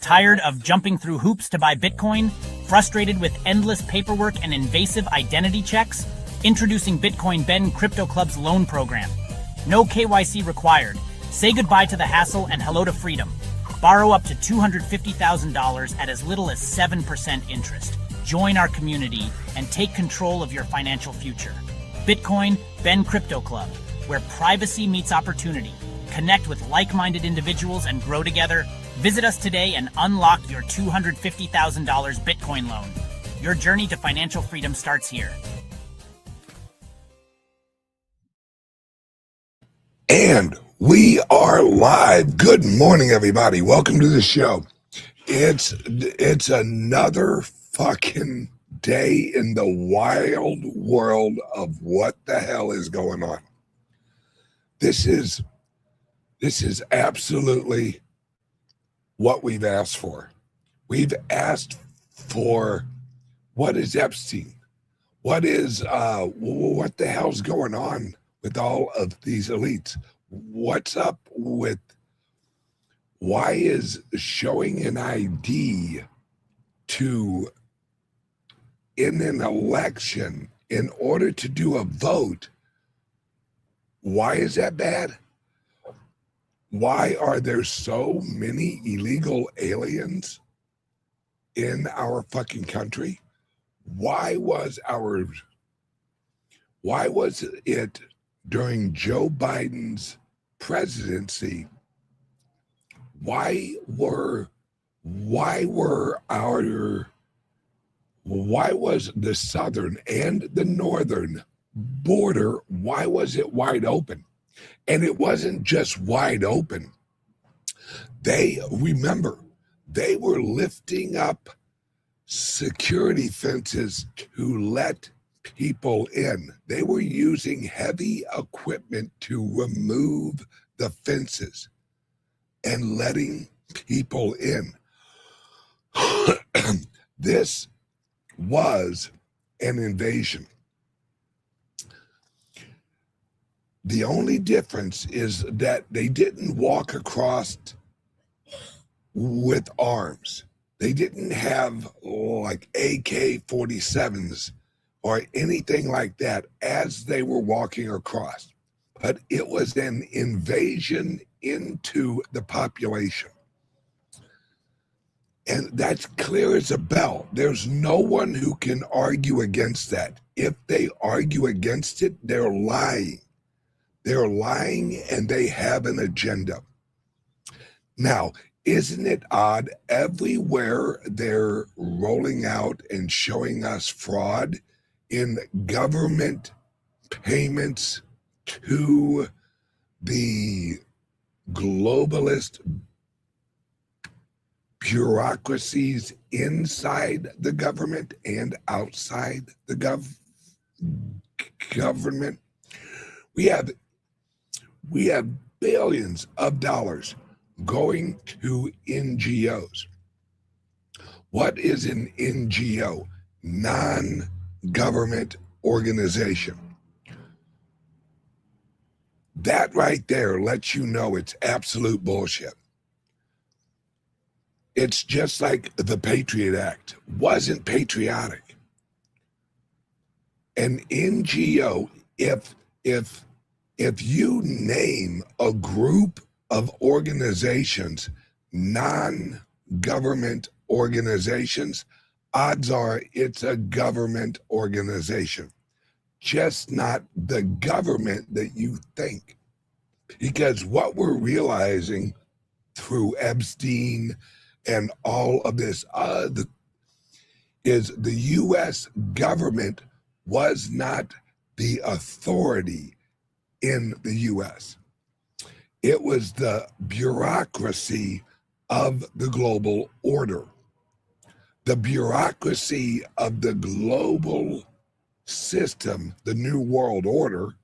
Tired of jumping through hoops to buy Bitcoin? Frustrated with endless paperwork and invasive identity checks? Introducing Bitcoin Ben Crypto Club's loan program. No KYC required. Say goodbye to the hassle and hello to freedom. Borrow up to $250,000 at as little as 7% interest. Join our community and take control of your financial future. Bitcoin Ben Crypto Club, where privacy meets opportunity. Connect with like-minded individuals and grow together. Visit us today and unlock your $250,000 Bitcoin loan. Your journey to financial freedom starts here. And we are live. Good morning, everybody. Welcome to the show. It's another fucking day in the wild world of what the hell is going on. This is absolutely what we've asked for. We've asked for what is Epstein? What the hell's going on with all of these elites? What's up with why is showing an ID in an election in order to do a vote, why is that bad? Why are there so many illegal aliens in our fucking country? Why was it during Joe Biden's presidency? Why was the southern and the northern border, why was it wide open? And it wasn't just wide open. They were lifting up security fences to let people in. They were using heavy equipment to remove the fences and letting people in. This was an invasion. The only difference is that they didn't walk across with arms. They didn't have like AK-47s or anything like that as they were walking across. But it was an invasion into the population. And that's clear as a bell. There's no one who can argue against that. If they argue against it, they're lying. They're lying and they have an agenda. Now, isn't it odd? Everywhere they're rolling out and showing us fraud in government payments to the globalist bureaucracies inside the government and outside the government. We have billions of dollars going to NGOs. What is an NGO? Non-government organization. That right there lets you know it's absolute bullshit. It's just like the Patriot Act wasn't patriotic. An NGO, if you name a group of organizations, non-government organizations, odds are it's a government organization, just not the government that you think. Because what we're realizing through Epstein and all of this is the U.S. government was not the authority in the U.S. It was the bureaucracy of the global order. The bureaucracy of the global system, the New World Order,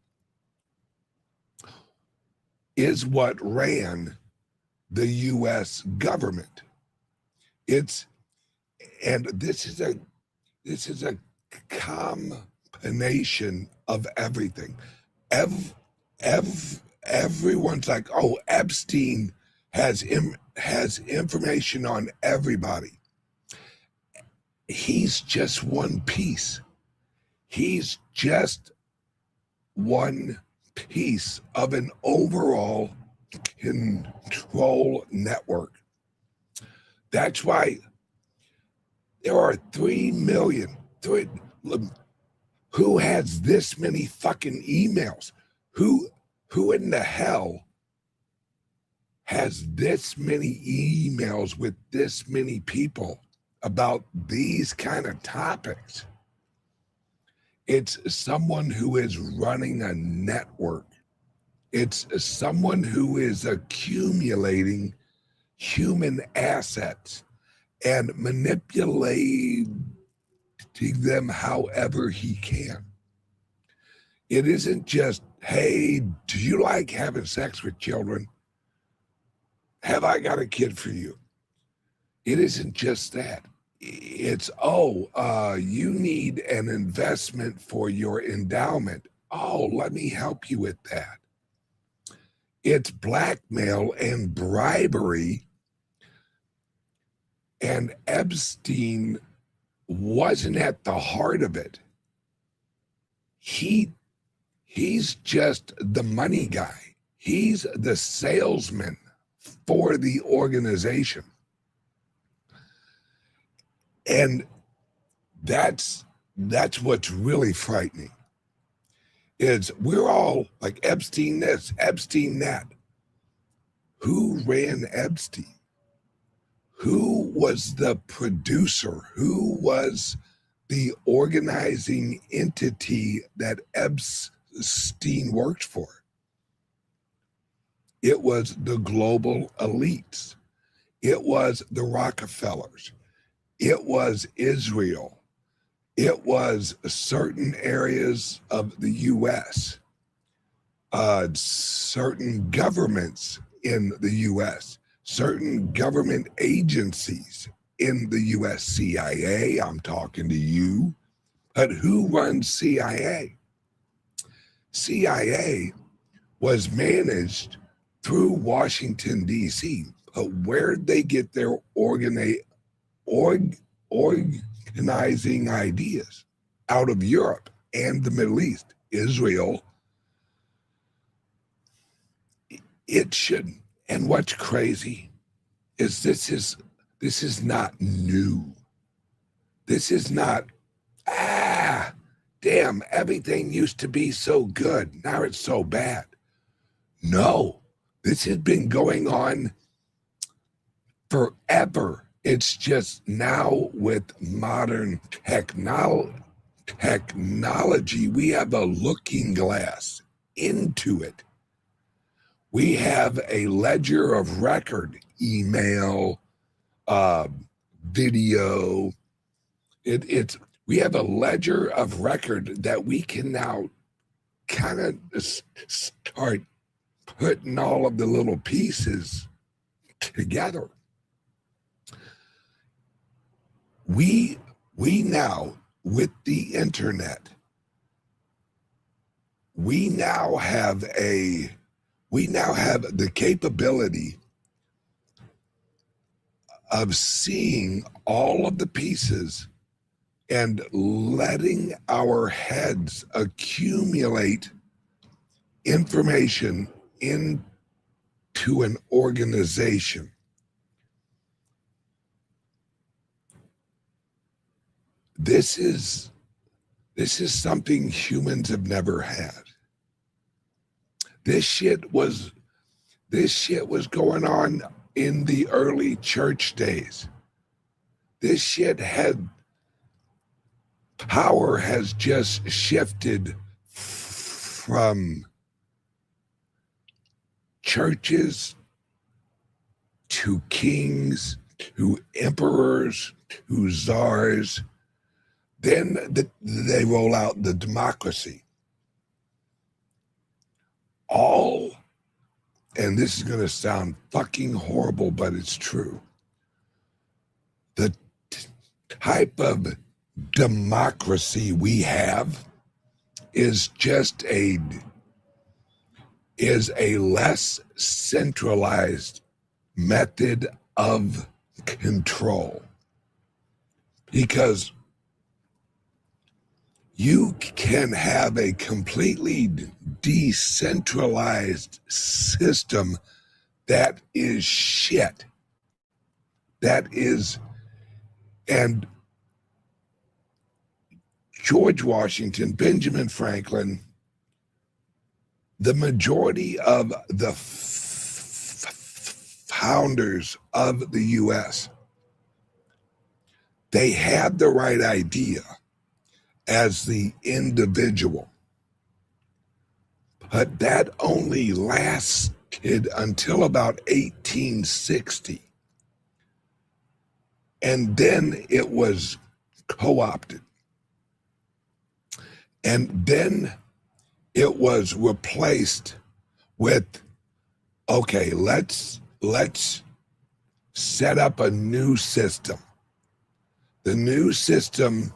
is what ran the U.S. government. This is a combination of everything. Everyone's like, oh, Epstein has information on everybody. He's just one piece. He's just one piece of an overall control network. That's why there are 3 million. Who has this many fucking emails? Who in the hell has this many emails with this many people about these kind of topics? It's someone who is running a network. It's someone who is accumulating human assets and manipulating them however he can. It isn't just, hey, do you like having sex with children? Have I got a kid for you? It isn't just that. It's, you need an investment for your endowment. Oh, let me help you with that. It's blackmail and bribery. And Epstein wasn't at the heart of it. He's just the money guy. He's the salesman for the organization. And that's what's really frightening, is we're all like Epstein this, Epstein that. Who ran Epstein? Who was the producer? Who was the organizing entity that Epstein worked for? It was the global elites. It was the Rockefellers. It was Israel. It was certain areas of the U.S., certain governments in the U.S., certain government agencies in the U.S., CIA, I'm talking to you. But who runs CIA? CIA was managed through Washington, D.C., but where did they get their organizing ideas? Out of Europe and the Middle East. Israel. It shouldn't. And what's crazy is this is not new. This is not, damn, everything used to be so good. Now it's so bad. No, this has been going on forever. It's just now with modern technology, we have a looking glass into it. We have a ledger of record, email, video. We have a ledger of record that we can now kind of start putting all of the little pieces together. We now, with the internet, we now have the capability of seeing all of the pieces and letting our heads accumulate information into an organization. This is something humans have never had. This shit was going on in the early church days. This shit power has just shifted from churches to kings, to emperors, to czars. Then they roll out the democracy. And this is going to sound fucking horrible, but it's true. The type of democracy we have is just a less centralized method of control, because you can have a completely decentralized system that is shit. That is, and George Washington, Benjamin Franklin, the majority of the founders of the U.S., they had the right idea as the individual, but that only lasted until about 1860. And then it was co-opted. And then it was replaced with, okay, let's set up a new system. The new system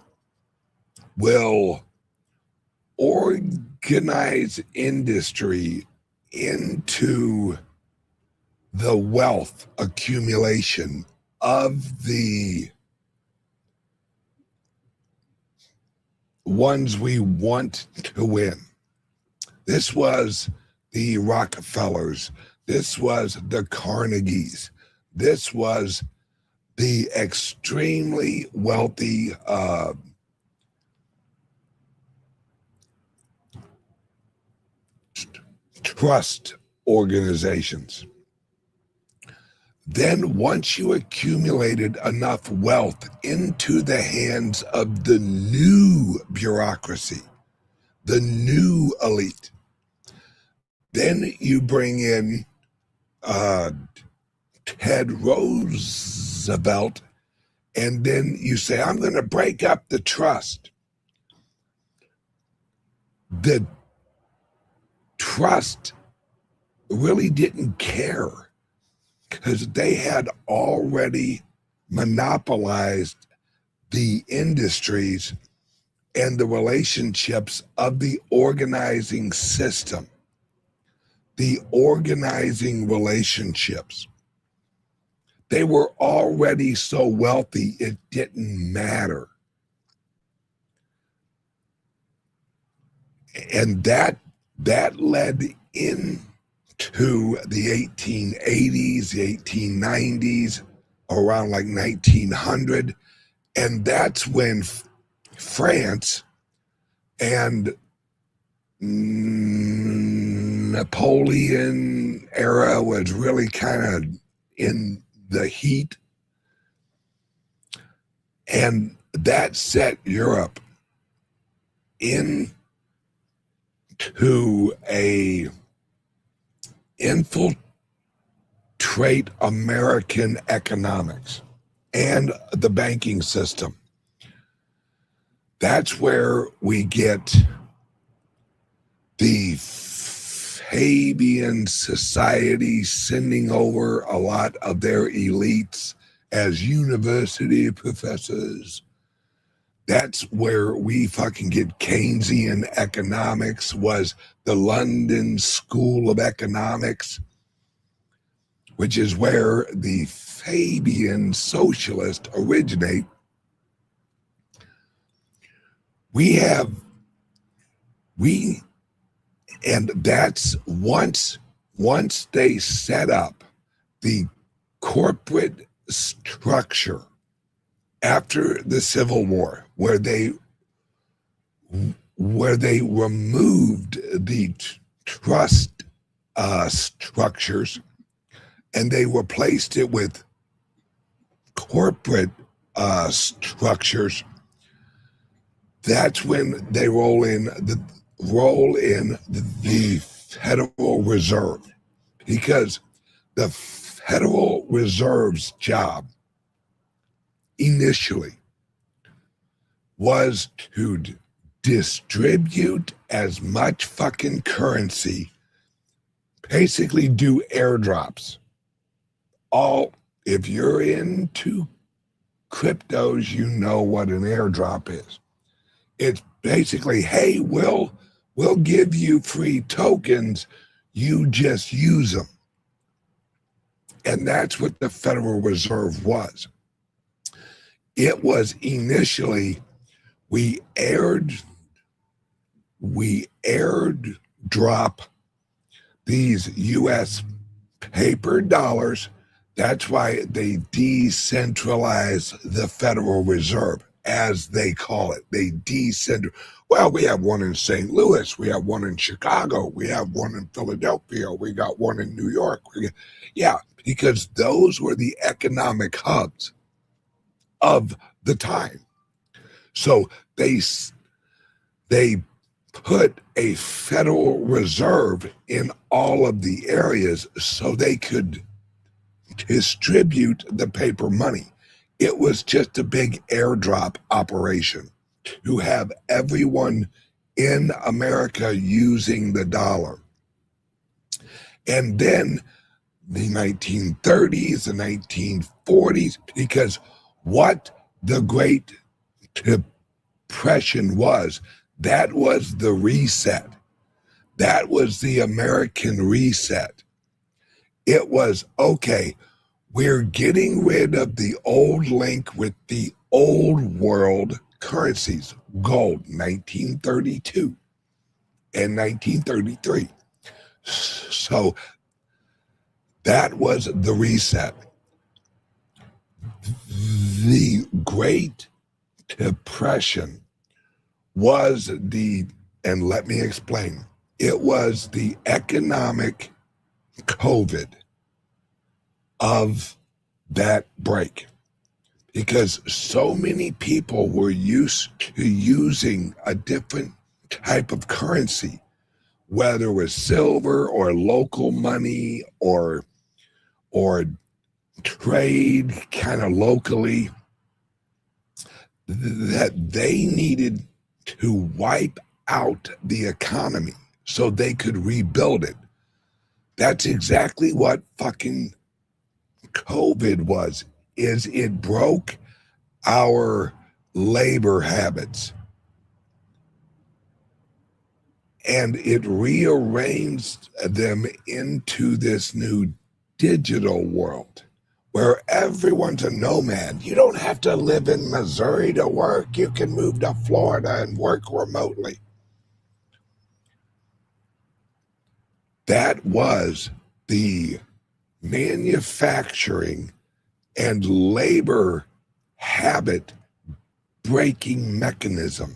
will organize industry into the wealth accumulation of the ones we want to win. This was the Rockefellers. This was the Carnegies. This was the extremely wealthy trust organizations. Then once you accumulated enough wealth into the hands of the new bureaucracy, the new elite, then you bring in Ted Roosevelt, and then you say, I'm going to break up the trust. The trust really didn't care because they had already monopolized the industries and the relationships of the organizing system, the organizing relationships. They were already so wealthy, it didn't matter. And that led into the 1880s, the 1890s, around like 1900. And that's when France and Napoleon era was really kind of in the heat. And that set Europe into a infiltrate American economics and the banking system. That's where we get the Fabian Society sending over a lot of their elites as university professors. That's where we fucking get Keynesian economics, was the London School of Economics, which is where the Fabian socialists originate. And that's once they set up the corporate structure after the Civil War, where they removed the trust structures and they replaced it with corporate structures. That's when they roll in the Federal Reserve, because the Federal Reserve's job initially was to distribute as much fucking currency, basically do airdrops. If you're into cryptos, you know what an airdrop is. It's basically, hey, we'll give you free tokens, you just use them. And that's what the Federal Reserve was. It was initially, we airdrop these U.S. paper dollars. That's why they decentralize the Federal Reserve, as they call it. They decentralize. Well, we have one in St. Louis. We have one in Chicago. We have one in Philadelphia. We got one in New York. Yeah, because those were the economic hubs of the time. So they put a Federal Reserve in all of the areas so they could distribute the paper money. It was just a big airdrop operation to have everyone in America using the dollar. And then the 1930s, the 1940s, because what the Great Depression was, that was the reset. That was the American reset. It was, okay, we're getting rid of the old link with the old world currencies, gold, 1932 and 1933. So that was the reset. The Great Depression was and let me explain, it was the economic COVID of that break, because so many people were used to using a different type of currency, whether it was silver or local money or trade kind of locally, that they needed to wipe out the economy so they could rebuild it. That's exactly what fucking COVID was, is it broke our labor habits and it rearranged them into this new digital world where everyone's a nomad. You don't have to live in Missouri to work. You can move to Florida and work remotely. That was the manufacturing and labor habit breaking mechanism.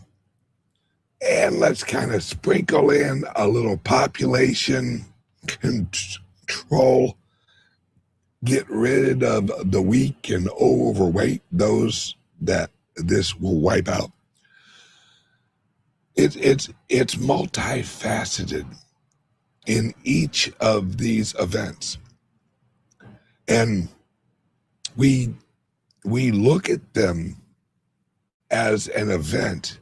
And let's kind of sprinkle in a little population control, get rid of the weak and overweight, those that this will wipe out. It's multifaceted in each of these events. And we look at them as an event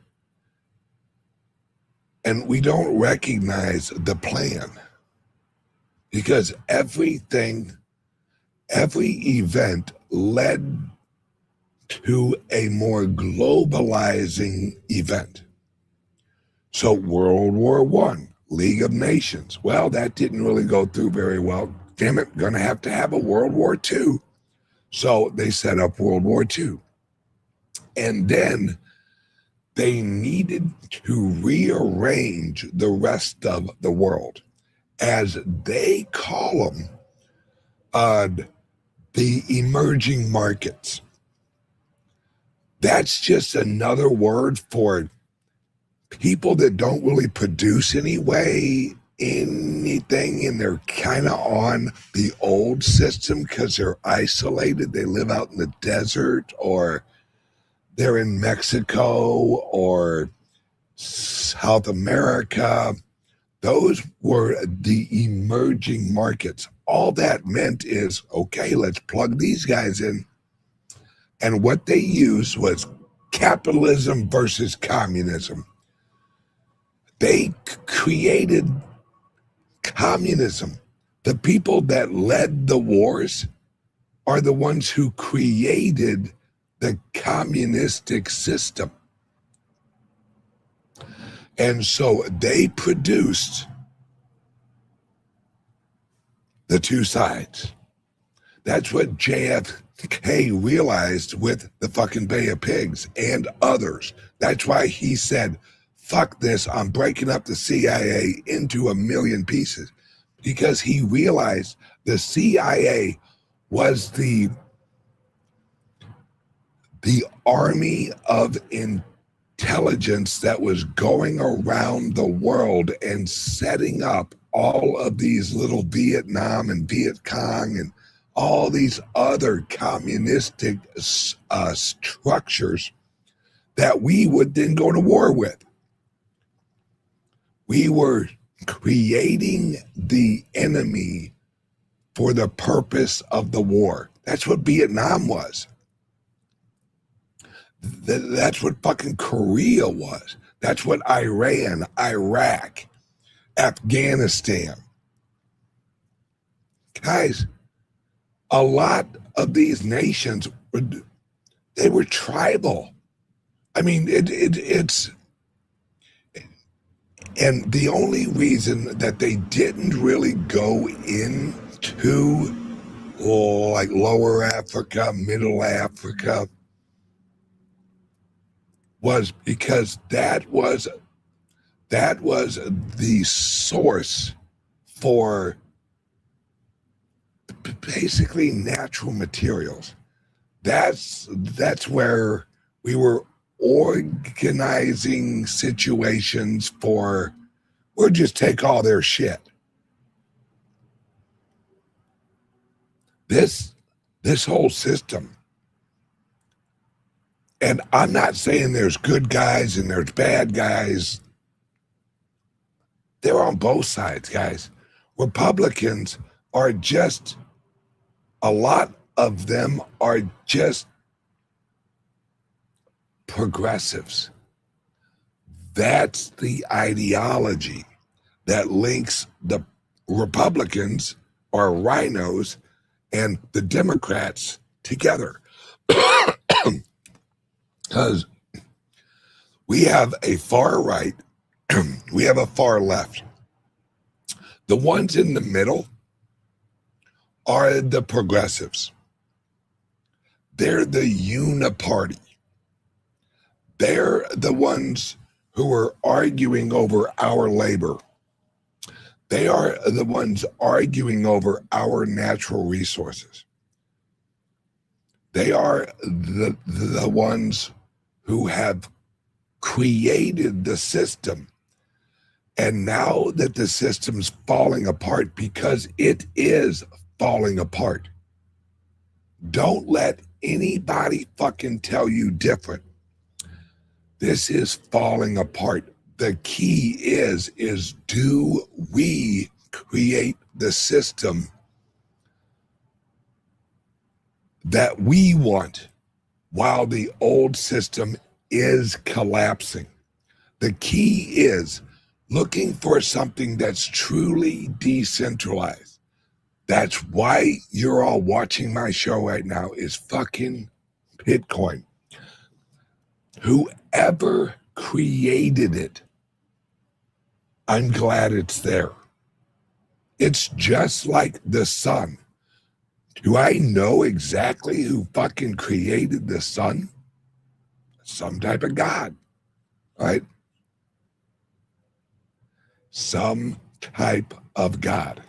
and we don't recognize the plan, because every event led to a more globalizing event. So World War I, League of Nations, well, that didn't really go through very well. Damn it, gonna have to have a World War II. So they set up World War II. And then they needed to rearrange the rest of the world, as they call them, the emerging markets. That's just another word for people that don't really produce anything, and they're kind of on the old system because they're isolated. They live out in the desert, or they're in Mexico or South America. Those were the emerging markets. All that meant is, okay, let's plug these guys in. And what they used was capitalism versus communism. They created communism. The people that led the wars are the ones who created the communistic system. And so they produced the two sides. That's what JFK realized with the fucking Bay of Pigs and others. That's why he said, fuck this, I'm breaking up the CIA into a million pieces. Because he realized the CIA was the army of intelligence that was going around the world and setting up all of these little Vietnam and Viet Cong and all these other communistic structures that we would then go to war with. We were creating the enemy for the purpose of the war. That's what Vietnam was. That's what fucking Korea was. That's what Iran, Iraq, Afghanistan. Guys, a lot of these nations, they were tribal. I mean, it's... And the only reason that they didn't really go into like lower Africa, middle Africa, was because that was the source for basically natural materials. That's where we were organizing situations for, we'll just take all their shit. This whole system, and I'm not saying there's good guys and there's bad guys. They're on both sides, guys. Republicans are just, a lot of them are just progressives. That's the ideology that links the Republicans or rhinos and the Democrats together. Because we have a far right, we have a far left. The ones in the middle are the progressives. They're the uniparty. They're the ones who are arguing over our labor. They are the ones arguing over our natural resources. They are the ones who have created the system. And now that the system's falling apart, because it is falling apart, don't let anybody fucking tell you different. This is falling apart. The key is do we create the system that we want while the old system is collapsing? The key is looking for something that's truly decentralized. That's why you're all watching my show right now, is fucking Bitcoin. Whoever created it, I'm glad it's there. It's just like the sun. Do I know exactly who fucking created the sun? Some type of God, right? Some type of God.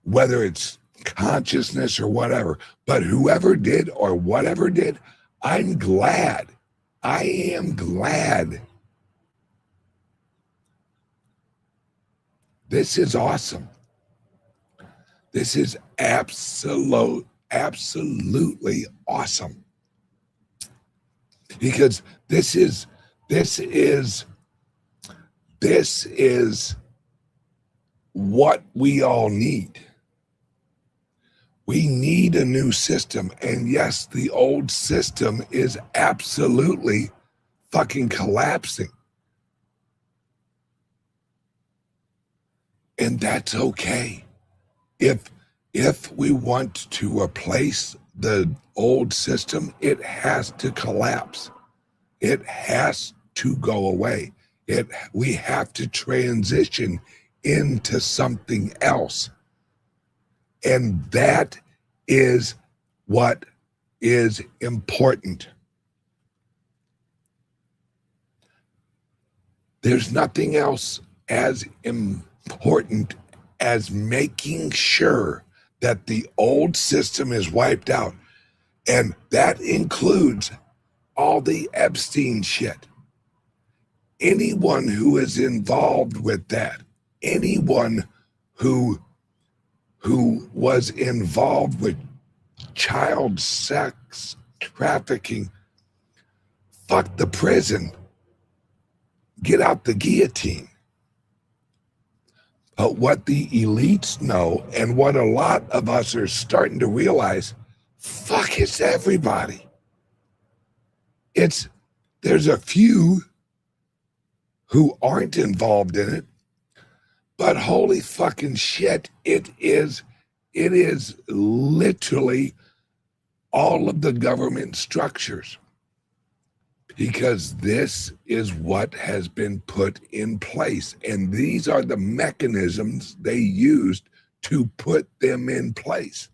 Whether it's consciousness or whatever, but whoever did or whatever did, I'm glad. I am glad. This is awesome. This is absolutely awesome. Because this is what we all need. We need a new system. And yes, the old system is absolutely fucking collapsing. And that's okay. If we want to replace the old system, it has to collapse. It has to go away. We have to transition into something else. And that is what is important. There's nothing else as important as making sure that the old system is wiped out. And that includes all the Epstein shit. Anyone who is involved with that, anyone who was involved with child sex trafficking, fuck the prison, get out the guillotine. But what the elites know, and what a lot of us are starting to realize, fuck, it's everybody. There's a few who aren't involved in it, but holy fucking shit, it is literally all of the government structures, because this is what has been put in place, and these are the mechanisms they used to put them in place.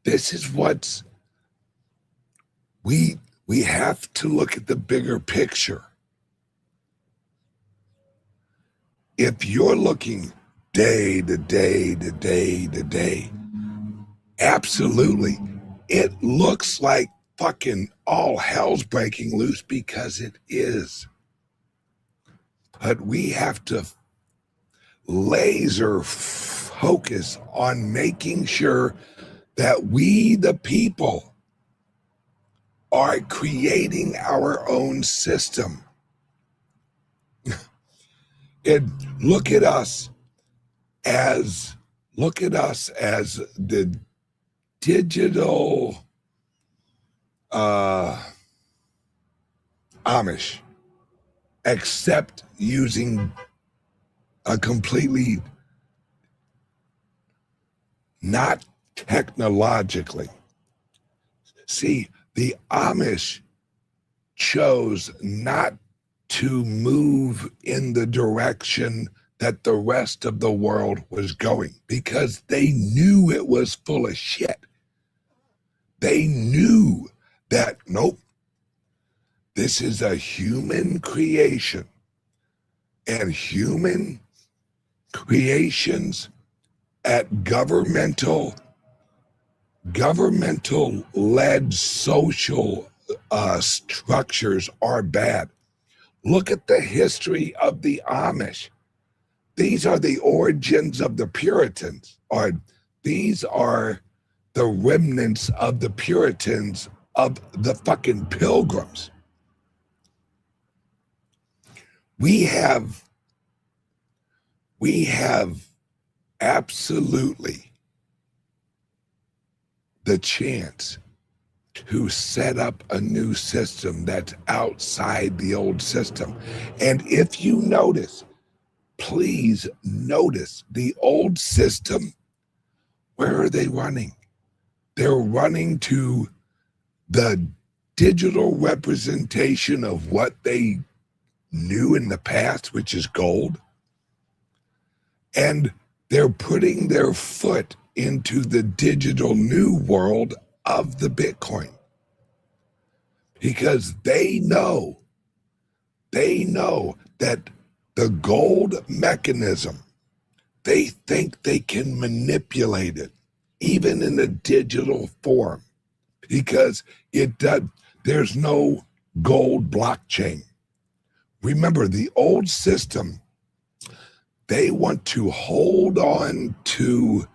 This is what's we have to look at the bigger picture. If you're looking day to day to day to day, absolutely, it looks like fucking all hell's breaking loose, because it is. But we have to laser focus on making sure that we, the people, are creating our own system. And look at us as the digital Amish, except using a completely not technologically. See, the Amish chose not to move in the direction that the rest of the world was going, because they knew it was full of shit. They knew that, nope, this is a human creation, and human creations at governmental-led social structures are bad. Look at the history of the Amish. These are the origins of the Puritans, or these are the remnants of the Puritans, of the fucking Pilgrims. We have absolutely the chance to set up a new system that's outside the old system. And if you notice, please notice the old system, where are they running? They're running to the digital representation of what they knew in the past, which is gold. And they're putting their foot into the digital new world of the Bitcoin, because they know that the gold mechanism, they think they can manipulate it even in a digital form, because there's no gold blockchain. Remember, the old system, they want to hold on to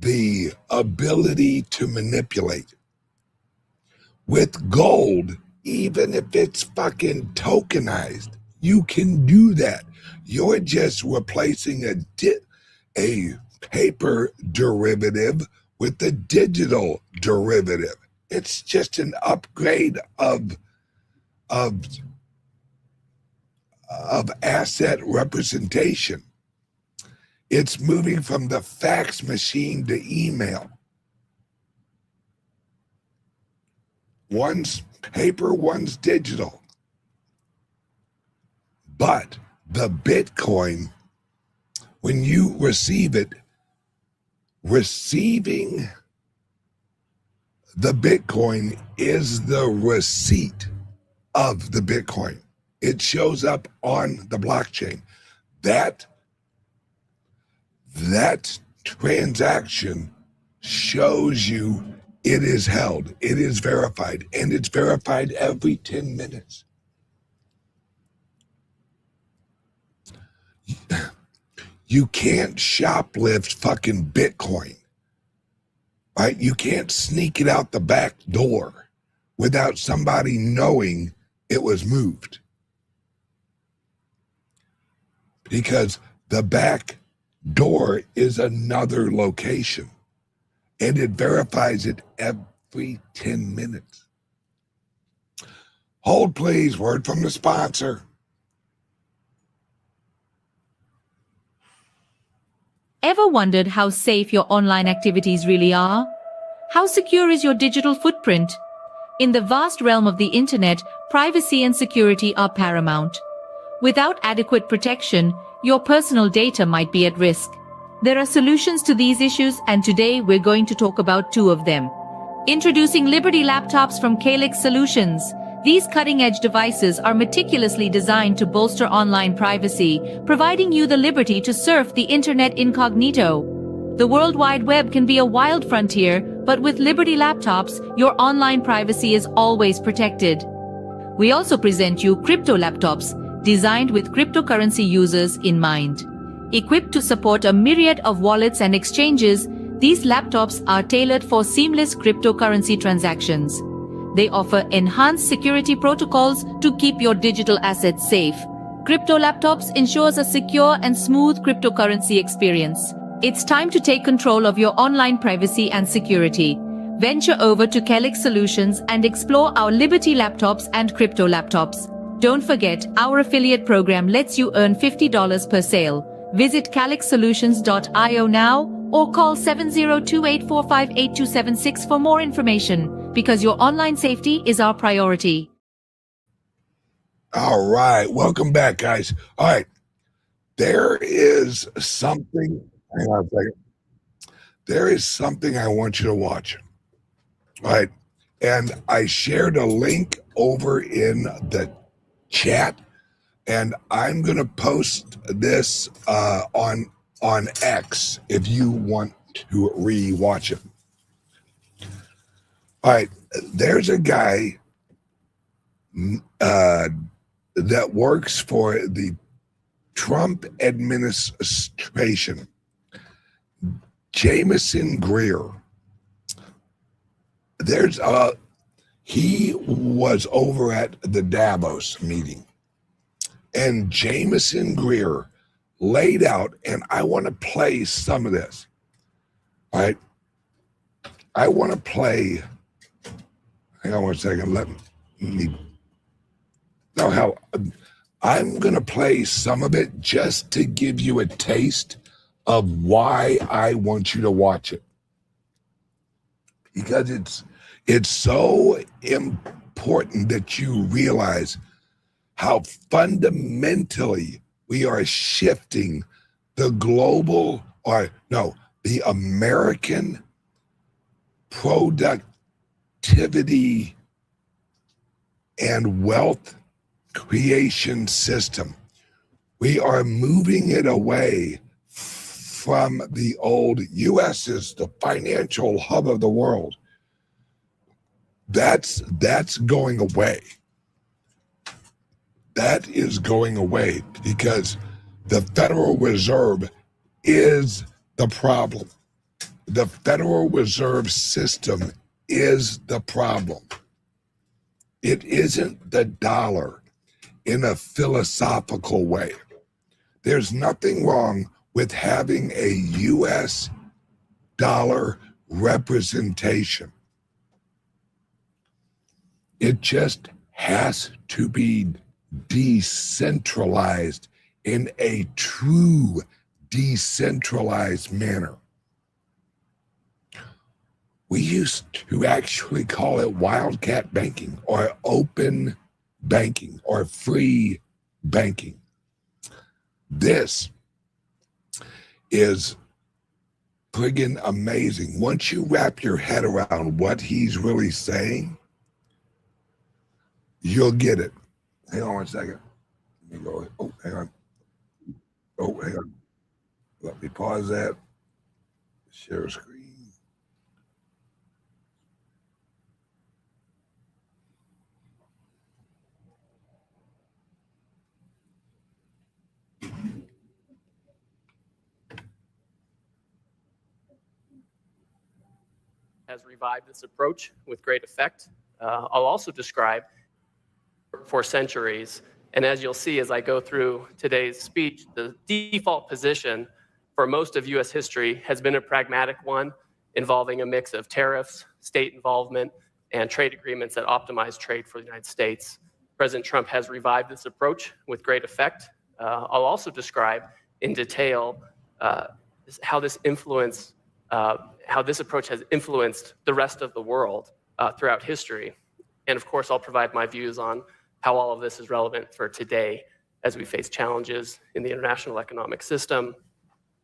the ability to manipulate. With gold, even if it's fucking tokenized, you can do that. You're just replacing a paper derivative with a digital derivative. It's just an upgrade of asset representation. It's moving from the fax machine to email. One's paper, one's digital. But the Bitcoin, when you receive it, Receiving the Bitcoin is the receipt of the Bitcoin. It shows up on the blockchain. That transaction shows you it is held, it is verified, and it's verified every 10 minutes. You can't shoplift fucking Bitcoin, right? You can't sneak it out the back door without somebody knowing it was moved. Because the back door is another location, and it verifies it every 10 minutes. Hold, please. Word from the sponsor. Ever wondered how safe your online activities really are? How secure is your digital footprint? In the vast realm of the internet, privacy and security are paramount. Without adequate protection, your personal data might be at risk. There are solutions to these issues, and today we're going to talk about two of them. Introducing Liberty laptops from CALIX Solutions. These cutting-edge devices are meticulously designed to bolster online privacy, providing you the liberty to surf the internet incognito. The World Wide Web can be a wild frontier, but with Liberty laptops, your online privacy is always protected. We also present you crypto laptops, designed with cryptocurrency users in mind. Equipped to support a myriad of wallets and exchanges, these laptops are tailored for seamless cryptocurrency transactions. They offer enhanced security protocols to keep your digital assets safe. Crypto laptops ensures a secure and smooth cryptocurrency experience. It's time to take control of your online privacy and security. Venture over to CALIX Solutions and explore our Liberty laptops and crypto laptops. Don't forget, our affiliate program lets you earn $50 per sale. Visit calixsolutions.io now or call 7028458276 for more information, because your online safety is our priority. All right. Welcome back, guys. All right. There is something. Hang on a second. There is something I want you to watch. All right. And I shared a link over in the chat, and I'm going to post this on X if you want to re-watch it. All right, there's a guy that works for the Trump administration, Jameson Greer. He was over at the Davos meeting, and Jameson Greer laid out, and I want to play some of this. All right, I want to play. Hang on one second. Let me know how. I'm going to play some of it just to give you a taste of why I want you to watch it, because it's so important that you realize how fundamentally we are shifting the global, or no, the American productivity and wealth creation system. We are moving it away from the old U.S. is the financial hub of the world. That's going away. That is going away because the Federal Reserve is the problem. The Federal Reserve System is the problem. It isn't the dollar in a philosophical way. There's nothing wrong with having a U.S. dollar representation. It just has to be decentralized in a true decentralized manner. We used to actually call it wildcat banking or open banking or free banking. This is friggin' amazing. Once you wrap your head around what he's really saying, you'll get it. Hang on one second. Let me go. Oh, hang on. Oh, hang on. Let me pause that. Share screen. Has revived this approach with great effect. I'll also describe for centuries, and as you'll see as I go through today's speech, the default position for most of US history has been a pragmatic one involving a mix of tariffs, state involvement, and trade agreements that optimize trade for the United States. President Trump has revived this approach with great effect. I'll also describe in detail how this approach has influenced the rest of the world throughout history. And of course, I'll provide my views on how all of this is relevant for today as we face challenges in the international economic system.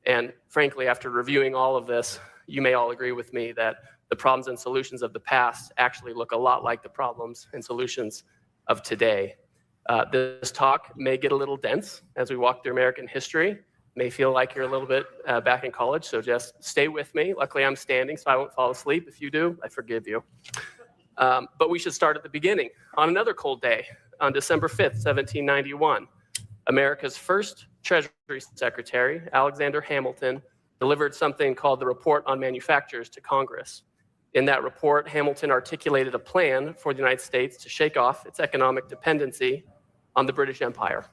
And frankly, after reviewing all of this, you may all agree with me that the problems and solutions of the past actually look a lot like the problems and solutions of today. This talk may get a little dense as we walk through American history. May feel like you're a little bit back in college, so just stay with me. Luckily, I'm standing, so I won't fall asleep. If you do, I forgive you. But we should start at the beginning. On another cold day, on December 5th, 1791, America's first Treasury Secretary, Alexander Hamilton, delivered something called the Report on Manufactures to Congress. In that report, Hamilton articulated a plan for the United States to shake off its economic dependency on the British Empire.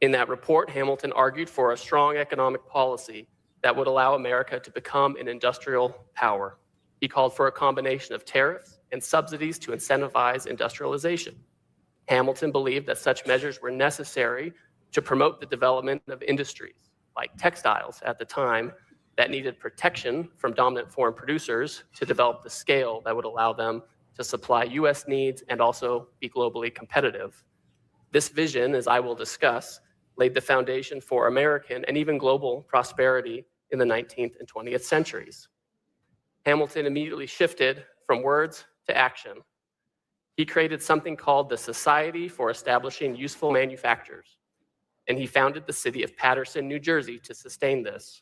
In that report, Hamilton argued for a strong economic policy that would allow America to become an industrial power. He called for a combination of tariffs and subsidies to incentivize industrialization. Hamilton believed that such measures were necessary to promote the development of industries, like textiles at the time, that needed protection from dominant foreign producers to develop the scale that would allow them to supply US needs and also be globally competitive. This vision, as I will discuss, laid the foundation for American and even global prosperity in the 19th and 20th centuries. Hamilton immediately shifted from words to action. He created something called the Society for Establishing Useful Manufactures, and he founded the city of Paterson, New Jersey to sustain this.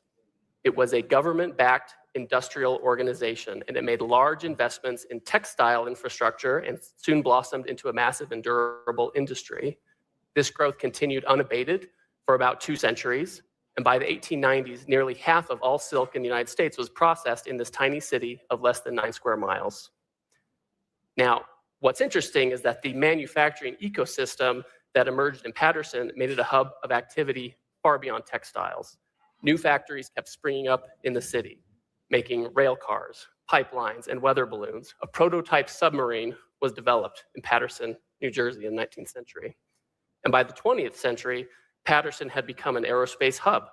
It was a government-backed industrial organization, and it made large investments in textile infrastructure and soon blossomed into a massive and durable industry. This growth continued unabated for about 2 centuries, and by the 1890s, nearly half of all silk in the United States was processed in this tiny city of less than 9 square miles. Now, what's interesting is that the manufacturing ecosystem that emerged in Paterson made it a hub of activity far beyond textiles. New factories kept springing up in the city, making rail cars, pipelines, and weather balloons. A prototype submarine was developed in Paterson, New Jersey in the 19th century. And by the 20th century, Paterson had become an aerospace hub.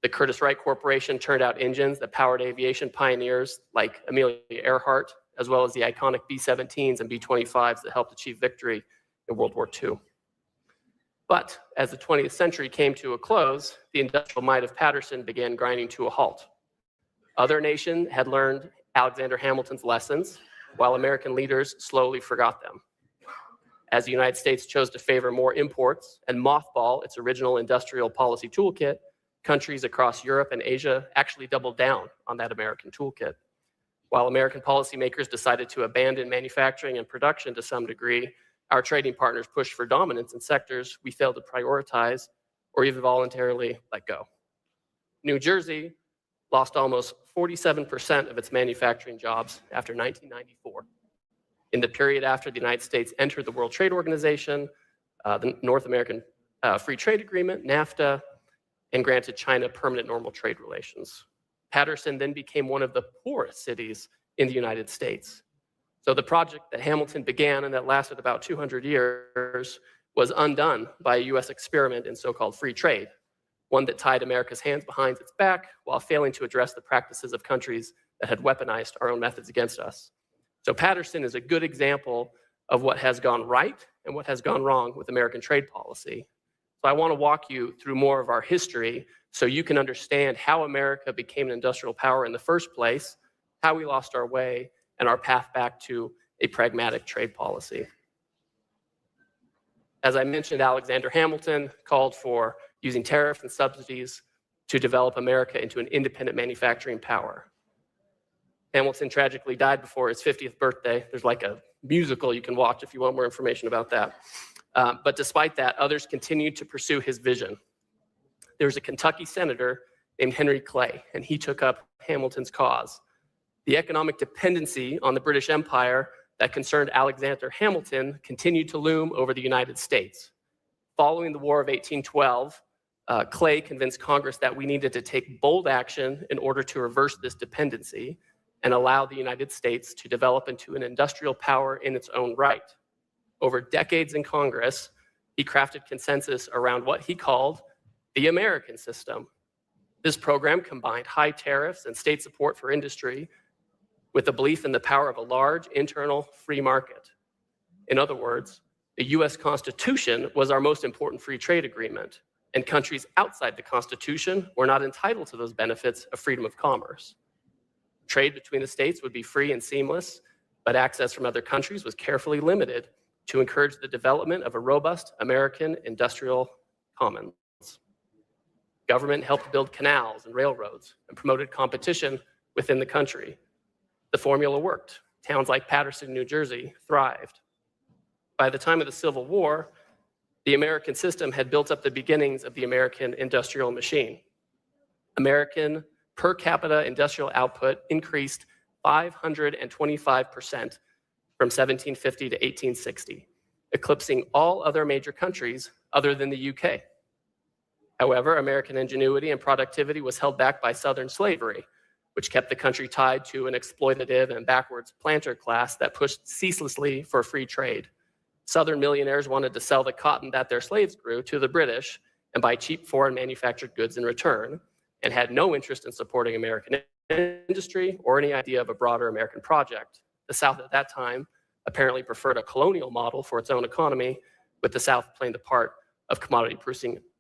The Curtiss-Wright Corporation turned out engines that powered aviation pioneers like Amelia Earhart, as well as the iconic B-17s and B-25s that helped achieve victory in World War II. But as the 20th century came to a close, the industrial might of Paterson began grinding to a halt. Other nations had learned Alexander Hamilton's lessons, while American leaders slowly forgot them. As the United States chose to favor more imports and mothball its original industrial policy toolkit, countries across Europe and Asia actually doubled down on that American toolkit. While American policymakers decided to abandon manufacturing and production to some degree, our trading partners pushed for dominance in sectors we failed to prioritize or even voluntarily let go. New Jersey lost almost 47% of its manufacturing jobs after 1994. In the period after the United States entered the World Trade Organization, the North American Free Trade Agreement, NAFTA, and granted China permanent normal trade relations. Paterson then became one of the poorest cities in the United States. So the project that Hamilton began and that lasted about 200 years was undone by a US experiment in so-called free trade, one that tied America's hands behind its back while failing to address the practices of countries that had weaponized our own methods against us. So Paterson is a good example of what has gone right and what has gone wrong with American trade policy. So I want to walk you through more of our history so you can understand how America became an industrial power in the first place, how we lost our way, and our path back to a pragmatic trade policy. As I mentioned, Alexander Hamilton called for using tariffs and subsidies to develop America into an independent manufacturing power. Hamilton tragically died before his 50th birthday. There's like a musical you can watch if you want more information about that. But despite that, others continued to pursue his vision. There was a Kentucky senator named Henry Clay, and he took up Hamilton's cause. The economic dependency on the British Empire that concerned Alexander Hamilton continued to loom over the United States. Following the War of 1812, Clay convinced Congress that we needed to take bold action in order to reverse this dependency and allow the United States to develop into an industrial power in its own right. Over decades in Congress, he crafted consensus around what he called the American system. This program combined high tariffs and state support for industry with a belief in the power of a large internal free market. In other words, the US Constitution was our most important free trade agreement, and countries outside the Constitution were not entitled to those benefits of freedom of commerce. Trade between the states would be free and seamless, but access from other countries was carefully limited to encourage the development of a robust American industrial commons. Government helped build canals and railroads and promoted competition within the country. The formula worked. Towns like Paterson, New Jersey thrived. By the time of the Civil War, the American system had built up the beginnings of the American industrial machine. American per capita industrial output increased 525% from 1750 to 1860, eclipsing all other major countries other than the UK. However, American ingenuity and productivity was held back by Southern slavery, which kept the country tied to an exploitative and backwards planter class that pushed ceaselessly for free trade. Southern millionaires wanted to sell the cotton that their slaves grew to the British and buy cheap foreign manufactured goods in return, and had no interest in supporting American industry or any idea of a broader American project. The South at that time apparently preferred a colonial model for its own economy, with the South playing the part of commodity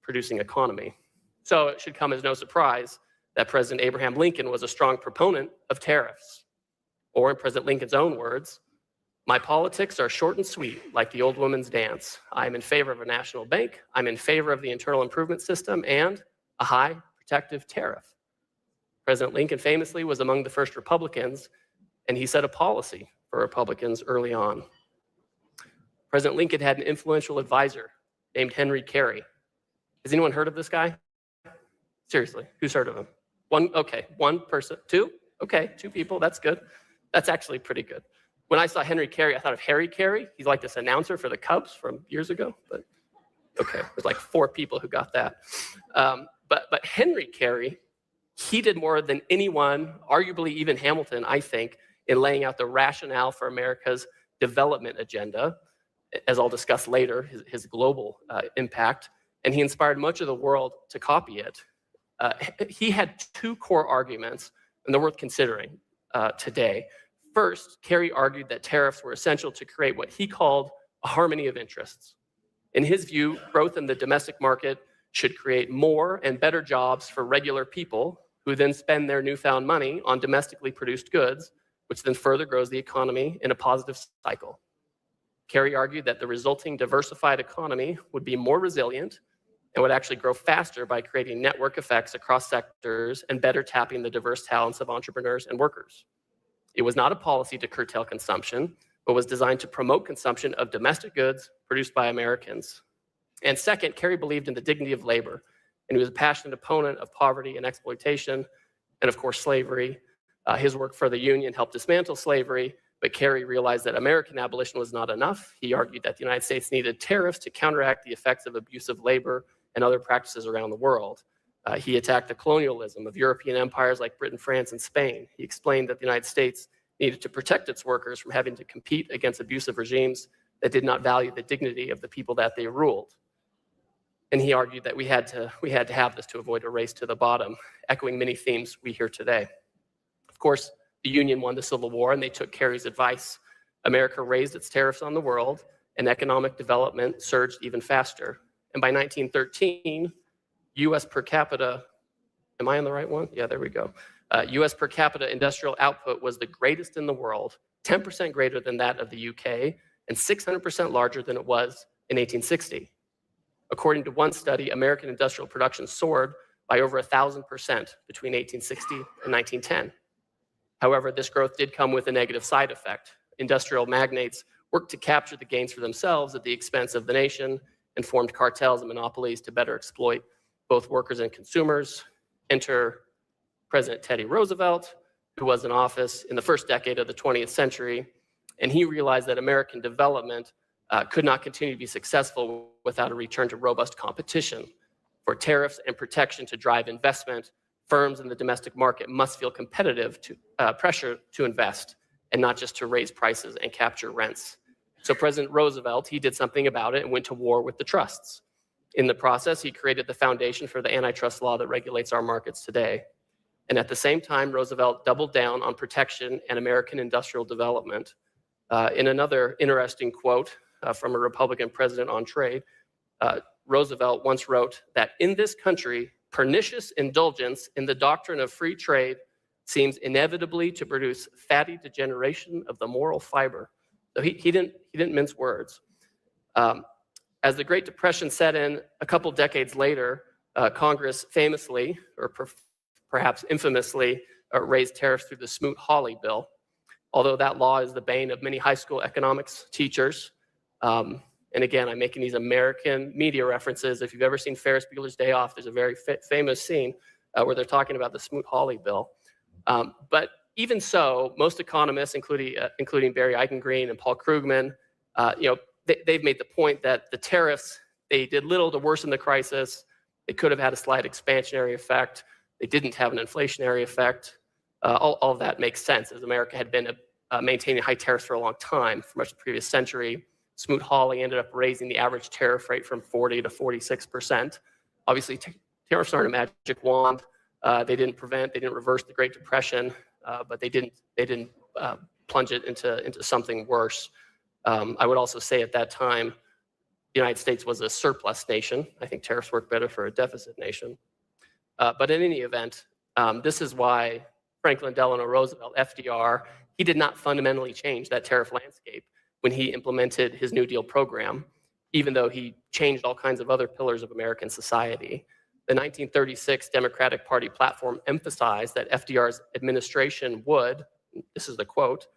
producing economy. So it should come as no surprise that President Abraham Lincoln was a strong proponent of tariffs. Or in President Lincoln's own words, "My politics are short and sweet, like the old woman's dance. I'm in favor of a national bank, I'm in favor of the internal improvement system, and a high protective tariff." President Lincoln famously was among the first Republicans, and he set a policy for Republicans early on. President Lincoln had an influential advisor named Henry Carey. Has anyone heard of this guy? Seriously, who's heard of him? One, okay, one person, two? Okay, two people, that's good. That's actually pretty good. When I saw Henry Carey, I thought of Harry Carey. He's like this announcer for the Cubs from years ago, but okay, there's like 4 people who got that. But Henry Carey, he did more than anyone, arguably even Hamilton, I think, in laying out the rationale for America's development agenda, as I'll discuss later, his global impact, and he inspired much of the world to copy it. He had 2 core arguments, and they're worth considering today. First, Carey argued that tariffs were essential to create what he called a harmony of interests. In his view, growth in the domestic market should create more and better jobs for regular people, who then spend their newfound money on domestically produced goods, which then further grows the economy in a positive cycle. Carey argued that the resulting diversified economy would be more resilient and would actually grow faster by creating network effects across sectors and better tapping the diverse talents of entrepreneurs and workers. It was not a policy to curtail consumption, but was designed to promote consumption of domestic goods produced by Americans. And second, Carey believed in the dignity of labor, and he was a passionate opponent of poverty and exploitation, and of course, slavery. His work for the Union helped dismantle slavery, but Carey realized that American abolition was not enough. He argued that the United States needed tariffs to counteract the effects of abusive labor and other practices around the world. He attacked the colonialism of European empires like Britain, France, and Spain. He explained that the United States needed to protect its workers from having to compete against abusive regimes that did not value the dignity of the people that they ruled. And he argued that we had to have this to avoid a race to the bottom, echoing many themes we hear today. Of course, the Union won the Civil War, and they took Carey's advice. America raised its tariffs on the world, and economic development surged even faster. And by 1913, US per capita Am I on the right one? Yeah, there we go. US per capita industrial output was the greatest in the world, 10% greater than that of the UK, and 600% larger than it was in 1860. According to one study, American industrial production soared by over 1,000% between 1860 and 1910. However, this growth did come with a negative side effect. Industrial magnates worked to capture the gains for themselves at the expense of the nation and formed cartels and monopolies to better exploit both workers and consumers. Enter President Teddy Roosevelt, who was in office in the first decade of the 20th century, and he realized that American development could not continue to be successful without a return to robust competition. For tariffs and protection to drive investment, firms in the domestic market must feel competitive to pressure to invest and not just to raise prices and capture rents. So President Roosevelt, he did something about it and went to war with the trusts. In the process, he created the foundation for the antitrust law that regulates our markets today. And at the same time, Roosevelt doubled down on protection and American industrial development. In another interesting quote from a Republican president on trade, Roosevelt once wrote that in this country, pernicious indulgence in the doctrine of free trade seems inevitably to produce fatty degeneration of the moral fiber. So he didn't mince words. As the Great Depression set in a couple decades later, Congress famously, or perhaps infamously, raised tariffs through the Smoot-Hawley bill. Although that law is the bane of many high school economics teachers. And again, I'm making these American media references. If you've ever seen Ferris Bueller's Day Off, there's a very famous scene where they're talking about the Smoot-Hawley bill. But even so, most economists, including Barry Eichengreen and Paul Krugman, they've made the point that the tariffs, they did little to worsen the crisis. They could have had a slight expansionary effect. They didn't have an inflationary effect. All of that makes sense, as America had been maintaining high tariffs for a long time, for much of the previous century. Smoot-Hawley ended up raising the average tariff rate from 40 to 46%. Obviously, tariffs aren't a magic wand. They didn't reverse the Great Depression, but they didn't plunge it into something worse. I would also say at that time, the United States was a surplus nation. I think tariffs work better for a deficit nation. But in any event, this is why Franklin Delano Roosevelt, FDR, he did not fundamentally change that tariff landscape when he implemented his New Deal program, even though he changed all kinds of other pillars of American society. The 1936 Democratic Party platform emphasized that FDR's administration would, this is the quote,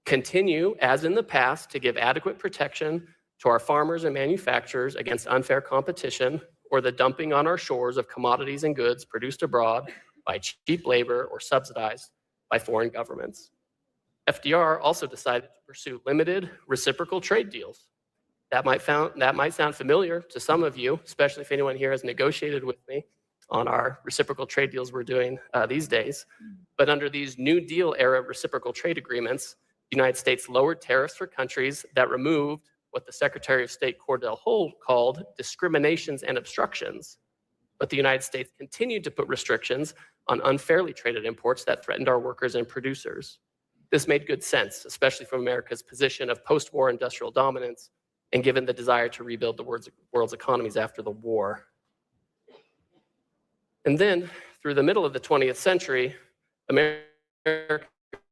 continue as in the past to give adequate protection to our farmers and manufacturers against unfair competition or the dumping on our shores of commodities and goods produced abroad by cheap labor or subsidized by foreign governments. FDR also decided to pursue limited reciprocal trade deals. That might sound familiar to some of you, especially if anyone here has negotiated with me on our reciprocal trade deals we're doing these days. But under these New Deal era reciprocal trade agreements, the United States lowered tariffs for countries that removed what the Secretary of State Cordell Hull called discriminations and obstructions. But the United States continued to put restrictions on unfairly traded imports that threatened our workers and producers. This made good sense, especially from America's position of post-war industrial dominance and given the desire to rebuild the world's economies after the war. And then, through the middle of the 20th century, American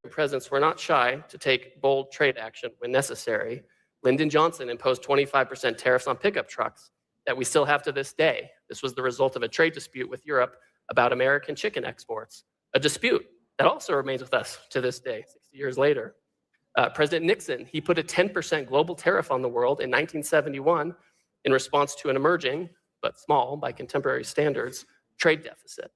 presidents were not shy to take bold trade action when necessary. Lyndon Johnson imposed 25% tariffs on pickup trucks that we still have to this day. This was the result of a trade dispute with Europe about American chicken exports, a dispute that also remains with us to this day, 60 years later. President Nixon, he put a 10% global tariff on the world in 1971 in response to an emerging, but small by contemporary standards, trade deficit.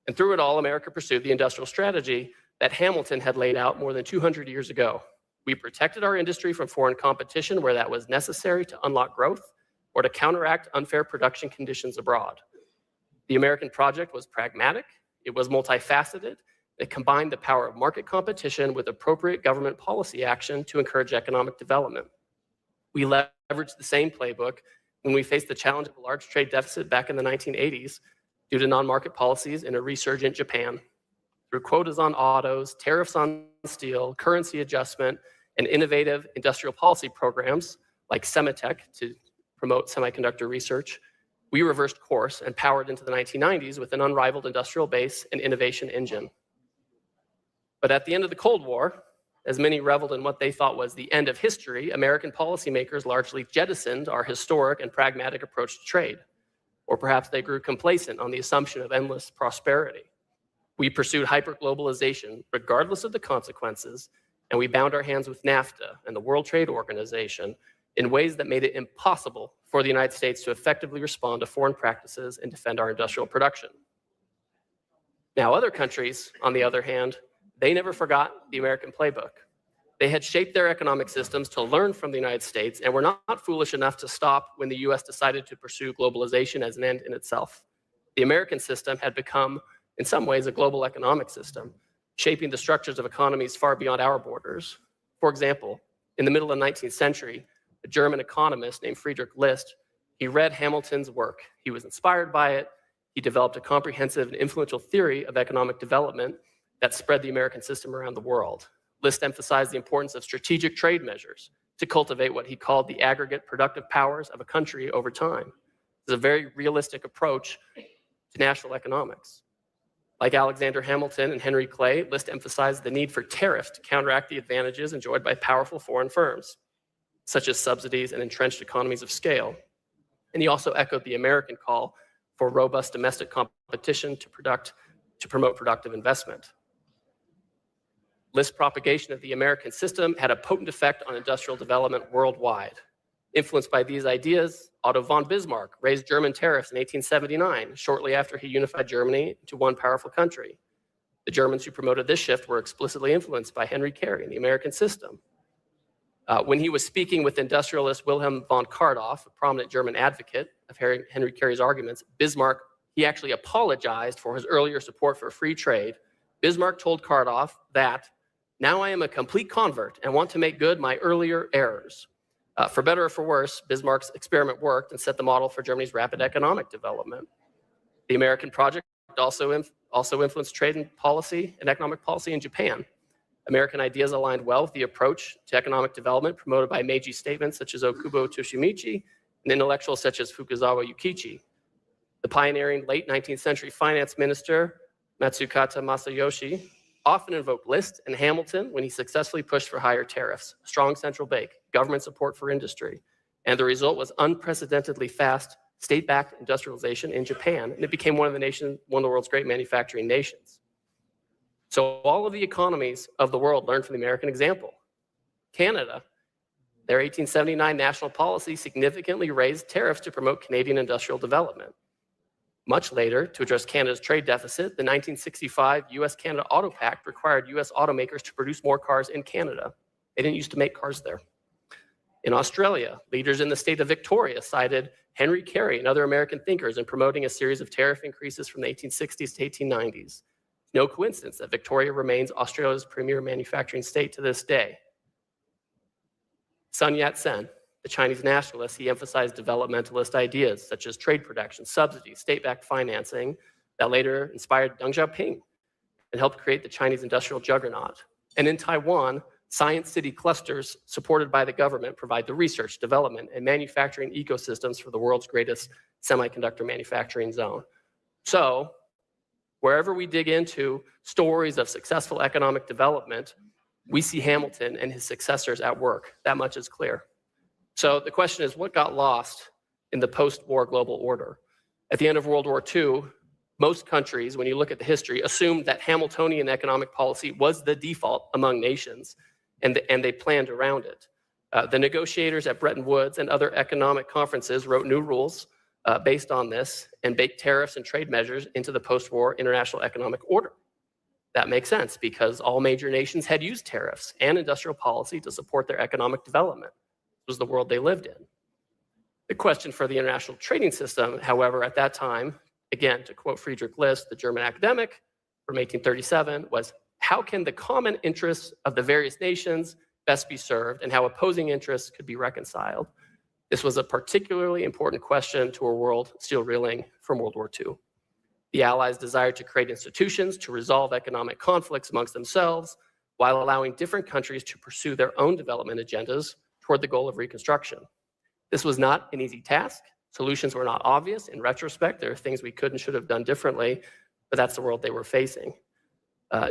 And through it all, America pursued the industrial strategy that Hamilton had laid out more than 200 years ago. We protected our industry from foreign competition where that was necessary to unlock growth or to counteract unfair production conditions abroad. The American project was pragmatic, it was multifaceted, it combined the power of market competition with appropriate government policy action to encourage economic development. We leveraged the same playbook when we faced the challenge of a large trade deficit back in the 1980s due to non-market policies in a resurgent Japan. Through quotas on autos, tariffs on steel, currency adjustment, and innovative industrial policy programs like Semitech to promote semiconductor research, We reversed course and powered into the 1990s with an unrivaled industrial base and innovation engine. But at the end of the Cold War, as many reveled in what they thought was the end of history, American policymakers largely jettisoned our historic and pragmatic approach to trade. Or perhaps they grew complacent on the assumption of endless prosperity. We pursued hyperglobalization regardless of the consequences, and we bound our hands with NAFTA and the World Trade Organization in ways that made it impossible for the United States to effectively respond to foreign practices and defend our industrial production. Now, other countries, on the other hand, they never forgot the American playbook. They had shaped their economic systems to learn from the United States and were not foolish enough to stop when the US decided to pursue globalization as an end in itself. The American system had become, in some ways, a global economic system, shaping the structures of economies far beyond our borders. For example, in the middle of the 19th century, a German economist named Friedrich List, he read Hamilton's work. He was inspired by it. He developed a comprehensive and influential theory of economic development that spread the American system around the world. List emphasized the importance of strategic trade measures to cultivate what he called the aggregate productive powers of a country over time. It's a very realistic approach to national economics. Like Alexander Hamilton and Henry Clay, List emphasized the need for tariffs to counteract the advantages enjoyed by powerful foreign firms, such as subsidies and entrenched economies of scale. And he also echoed the American call for robust domestic competition to promote productive investment. List's propagation of the American system had a potent effect on industrial development worldwide. Influenced by these ideas, Otto von Bismarck raised German tariffs in 1879, shortly after he unified Germany into one powerful country. The Germans who promoted this shift were explicitly influenced by Henry Carey and the American system. When he was speaking with industrialist Wilhelm von Kardorff, a prominent German advocate of Henry Carey's arguments, Bismarck, he actually apologized for his earlier support for free trade. Bismarck told Kardorff that, "Now I am a complete convert and want to make good my earlier errors." For better or for worse, Bismarck's experiment worked and set the model for Germany's rapid economic development. The American project also influenced trade and policy and economic policy in Japan. American ideas aligned well with the approach to economic development promoted by Meiji statements such as Okubo Toshimichi and intellectuals such as Fukuzawa Yukichi. The pioneering late 19th century finance minister, Matsukata Masayoshi, often invoked List and Hamilton when he successfully pushed for higher tariffs, strong central bank, government support for industry. And the result was unprecedentedly fast state-backed industrialization in Japan, and it became one of the world's great manufacturing nations. So all of the economies of the world learned from the American example. Canada, their 1879 national policy significantly raised tariffs to promote Canadian industrial development. Much later, to address Canada's trade deficit, the 1965 US-Canada Auto Pact required US automakers to produce more cars in Canada. They didn't used to make cars there. In Australia, leaders in the state of Victoria cited Henry Carey and other American thinkers in promoting a series of tariff increases from the 1860s to 1890s. No coincidence that Victoria remains Australia's premier manufacturing state to this day. Sun Yat-sen, the Chinese nationalist, he emphasized developmentalist ideas such as trade protection, subsidies, state-backed financing that later inspired Deng Xiaoping and helped create the Chinese industrial juggernaut. And in Taiwan, science city clusters supported by the government provide the research, development, and manufacturing ecosystems for the world's greatest semiconductor manufacturing zone. So, wherever we dig into stories of successful economic development, we see Hamilton and his successors at work. That much is clear. So the question is, what got lost in the post-war global order? At the end of World War II, most countries, when you look at the history, assumed that Hamiltonian economic policy was the default among nations, and they planned around it. The negotiators at Bretton Woods and other economic conferences wrote new rules based on this and baked tariffs and trade measures into the post-war international economic order. That makes sense because all major nations had used tariffs and industrial policy to support their economic development. It was the world they lived in. The question for the international trading system, however, at that time, again, to quote Friedrich List, the German academic from 1837, was how can the common interests of the various nations best be served and how opposing interests could be reconciled? This was a particularly important question to a world still reeling from World War II. The Allies desired to create institutions to resolve economic conflicts amongst themselves while allowing different countries to pursue their own development agendas toward the goal of reconstruction. This was not an easy task, Solutions were not obvious. In retrospect, there are things we could and should have done differently, but that's the world they were facing.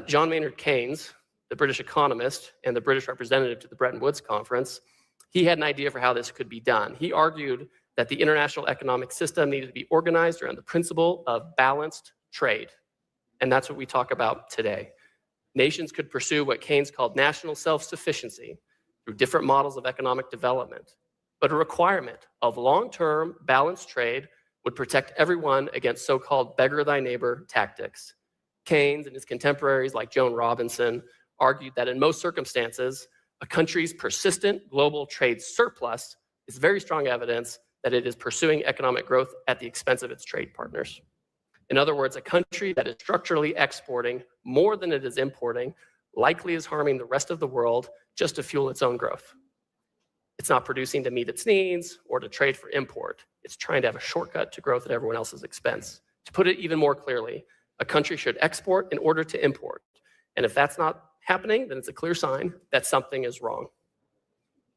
John Maynard Keynes, the British economist and the British representative to the Bretton Woods Conference, he had an idea for how this could be done. He argued that the international economic system needed to be organized around the principle of balanced trade. And that's what we talk about today. Nations could pursue what Keynes called national self-sufficiency through different models of economic development. But a requirement of long-term balanced trade would protect everyone against so-called beggar thy neighbor tactics. Keynes and his contemporaries like Joan Robinson argued that in most circumstances, a country's persistent global trade surplus is very strong evidence that it is pursuing economic growth at the expense of its trade partners. In other words, a country that is structurally exporting more than it is importing likely is harming the rest of the world just to fuel its own growth. It's not producing to meet its needs or to trade for import. It's trying to have a shortcut to growth at everyone else's expense. To put it even more clearly, a country should export in order to import. And if that's not happening, then it's a clear sign that something is wrong.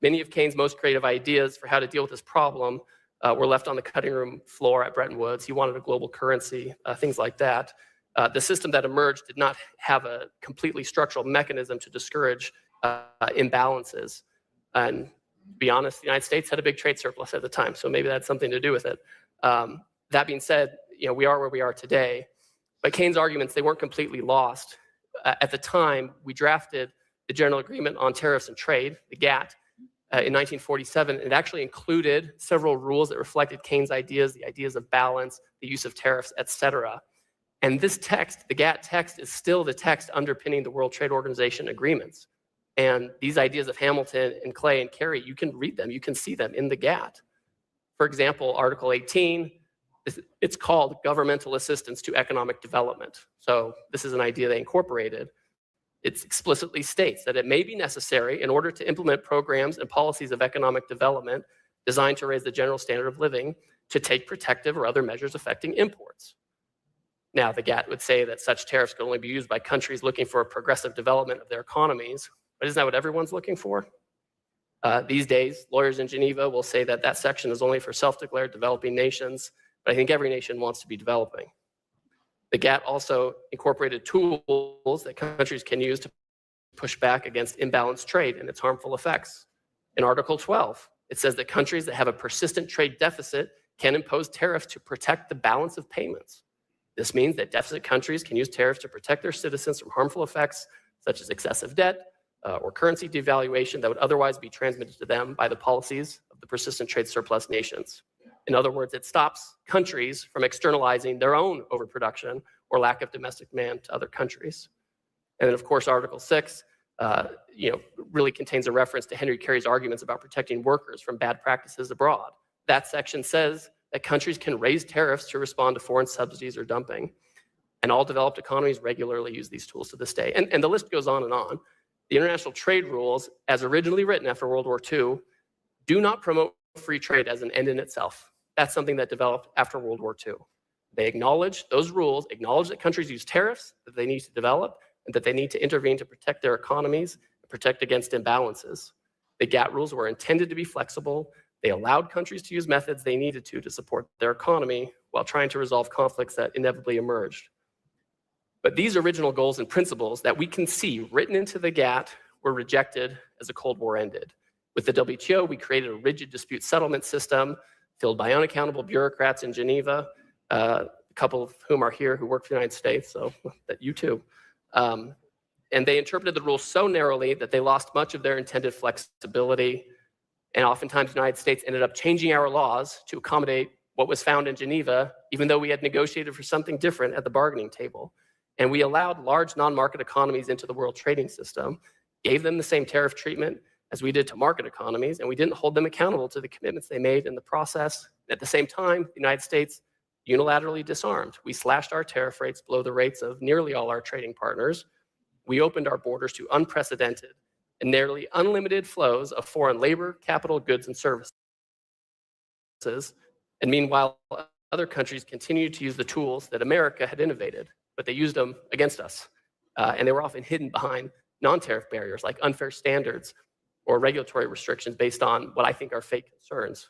Many of Keynes' most creative ideas for how to deal with this problem were left on the cutting room floor at Bretton Woods. He wanted a global currency, things like that. The system that emerged did not have a completely structural mechanism to discourage imbalances. And to be honest, the United States had a big trade surplus at the time, so maybe that's something to do with it. That being said, we are where we are today. But Keynes' arguments, they weren't completely lost. At the time, we drafted the General Agreement on Tariffs and Trade, the GATT, in 1947. It actually included several rules that reflected Keynes' ideas, the ideas of balance, the use of tariffs, etc. And this text, the GATT text, is still the text underpinning the World Trade Organization agreements. And these ideas of Hamilton and Clay and Carey, you can read them, you can see them in the GATT. For example, Article 18, it's called Governmental Assistance to Economic Development. So this is an idea they incorporated. It explicitly states that it may be necessary in order to implement programs and policies of economic development designed to raise the general standard of living to take protective or other measures affecting imports. Now, the GATT would say that such tariffs could only be used by countries looking for a progressive development of their economies, but isn't that what everyone's looking for? These days, lawyers in Geneva will say that that section is only for self-declared developing nations, but I think every nation wants to be developing. The GATT also incorporated tools that countries can use to push back against imbalanced trade and its harmful effects. In Article 12, it says that countries that have a persistent trade deficit can impose tariffs to protect the balance of payments. This means that deficit countries can use tariffs to protect their citizens from harmful effects such as excessive debt or currency devaluation that would otherwise be transmitted to them by the policies of the persistent trade surplus nations. In other words, it stops countries from externalizing their own overproduction or lack of domestic demand to other countries. And then, of course, Article 6 really contains a reference to Henry Carey's arguments about protecting workers from bad practices abroad. That section says that countries can raise tariffs to respond to foreign subsidies or dumping. And all developed economies regularly use these tools to this day. And the list goes on and on. The international trade rules, as originally written after World War II, do not promote free trade as an end in itself. That's something that developed after World War II. They acknowledge, those rules acknowledge that countries use tariffs that they need to develop and that they need to intervene to protect their economies and protect against imbalances. The GATT rules were intended to be flexible. They allowed countries to use methods they needed to support their economy while trying to resolve conflicts that inevitably emerged. But these original goals and principles that we can see written into the GATT were rejected as the Cold War ended. With the WTO, we created a rigid dispute settlement system filled by unaccountable bureaucrats in Geneva, a couple of whom are here who work for the United States, so that you too. And they interpreted the rules so narrowly that they lost much of their intended flexibility. And oftentimes the United States ended up changing our laws to accommodate what was found in Geneva, even though we had negotiated for something different at the bargaining table. And we allowed large non-market economies into the world trading system, gave them the same tariff treatment as we did to market economies, and we didn't hold them accountable to the commitments they made in the process. At the same time, the United States unilaterally disarmed. We slashed our tariff rates below the rates of nearly all our trading partners. We opened our borders to unprecedented and nearly unlimited flows of foreign labor, capital, goods, and services. And meanwhile, other countries continued to use the tools that America had innovated, but they used them against us. And they were often hidden behind non-tariff barriers like unfair standards or regulatory restrictions based on what I think are fake concerns.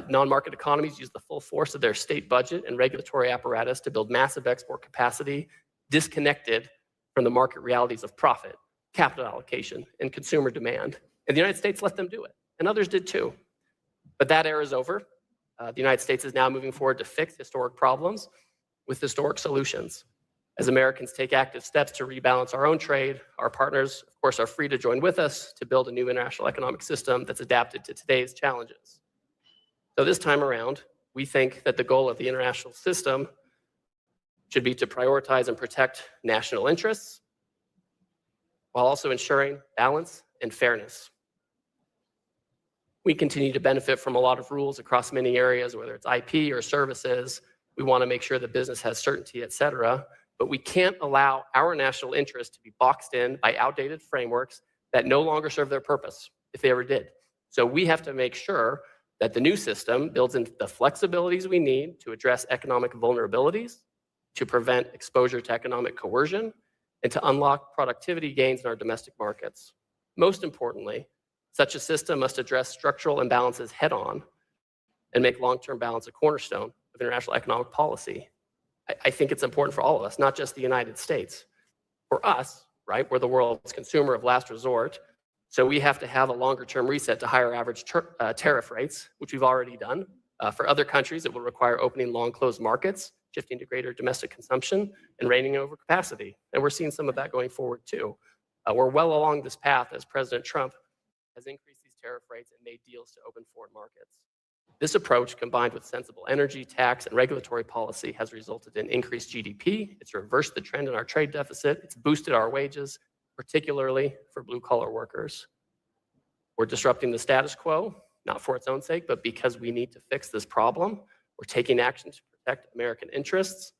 Non-market economies use the full force of their state budget and regulatory apparatus to build massive export capacity, disconnected from the market realities of profit, capital allocation, and consumer demand. And the United States let them do it, and others did too. But that era is over. The United States is now moving forward to fix historic problems with historic solutions. As Americans take active steps to rebalance our own trade, our partners, of course, are free to join with us to build a new international economic system that's adapted to today's challenges. So this time around, we think that the goal of the international system should be to prioritize and protect national interests while also ensuring balance and fairness. We continue to benefit from a lot of rules across many areas, whether it's IP or services. We want to make sure that business has certainty, et cetera. But we can't allow our national interests to be boxed in by outdated frameworks that no longer serve their purpose, if they ever did. So we have to make sure that the new system builds in the flexibilities we need to address economic vulnerabilities, to prevent exposure to economic coercion, and to unlock productivity gains in our domestic markets. Most importantly, such a system must address structural imbalances head-on and make long-term balance a cornerstone of international economic policy. I think it's important for all of us, not just the United States. For us, right, we're the world's consumer of last resort, so we have to have a longer-term reset to higher average tariff rates, which we've already done. For other countries, it will require opening long-closed markets, shifting to greater domestic consumption, and reigning over capacity. And we're seeing some of that going forward, too. We're well along this path as President Trump has increased these tariff rates and made deals to open foreign markets. This approach, combined with sensible energy, tax, and regulatory policy, has resulted in increased GDP. It's reversed the trend in our trade deficit. It's boosted our wages, particularly for blue-collar workers. We're disrupting the status quo, not for its own sake, but because we need to fix this problem. We're taking action to protect American interests.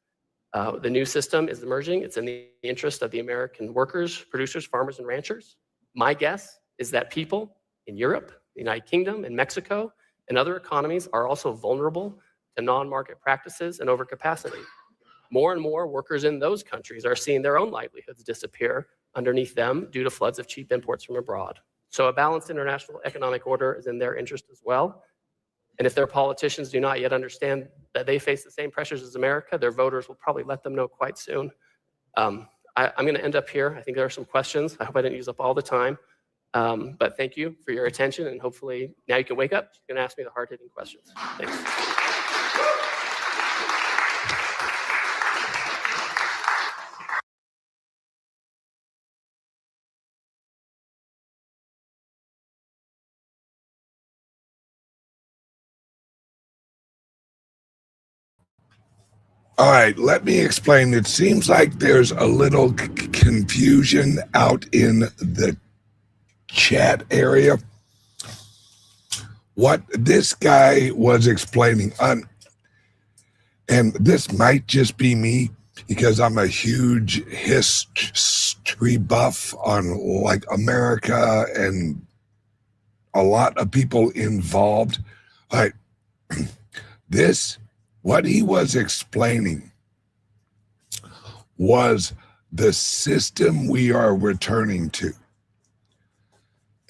The new system is emerging. It's in the interest of the American workers, producers, farmers, and ranchers. My guess is that people in Europe, the United Kingdom, and Mexico, and other economies are also vulnerable to non-market practices and overcapacity. More and more workers in those countries are seeing their own livelihoods disappear underneath them due to floods of cheap imports from abroad. So a balanced international economic order is in their interest as well. And if their politicians do not yet understand that they face the same pressures as America, their voters will probably let them know quite soon. I'm going to end up here. I think there are some questions. I hope I didn't use up all the time. But thank you for your attention, and hopefully now you can wake up. You can ask me the hard-hitting questions. Thanks. All right, let me explain. It seems like there's a little confusion out in the chat area. What this guy was explaining, and this might just be me because I'm a huge history buff on like America and a lot of people involved. All right, what he was explaining was the system we are returning to.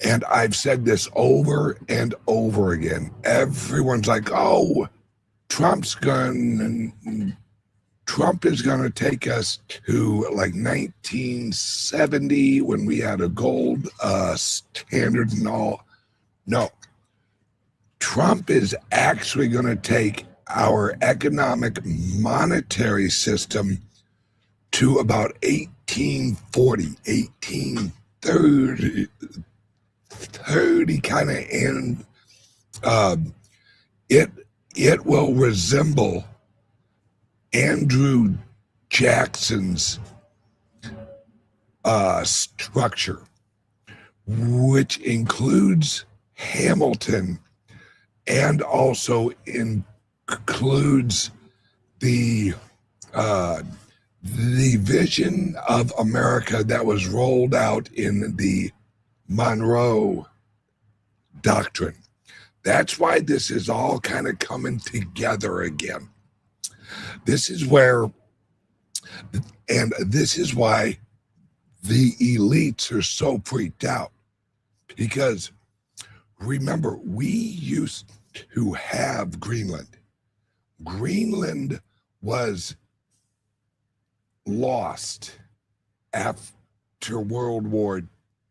And I've said this over and over again. Everyone's like, oh, Trump is going to take us to like 1970 when we had a gold standard and all. No, Trump is actually going to take our economic monetary system to about 1840, 1830, kind of end. It will resemble Andrew Jackson's structure, which includes Hamilton and also includes the vision of America that was rolled out in the Monroe Doctrine. That's why this is all kind of coming together again. This is where, and this is why the elites are so freaked out. Because remember, we used to have Greenland. Greenland was lost after World War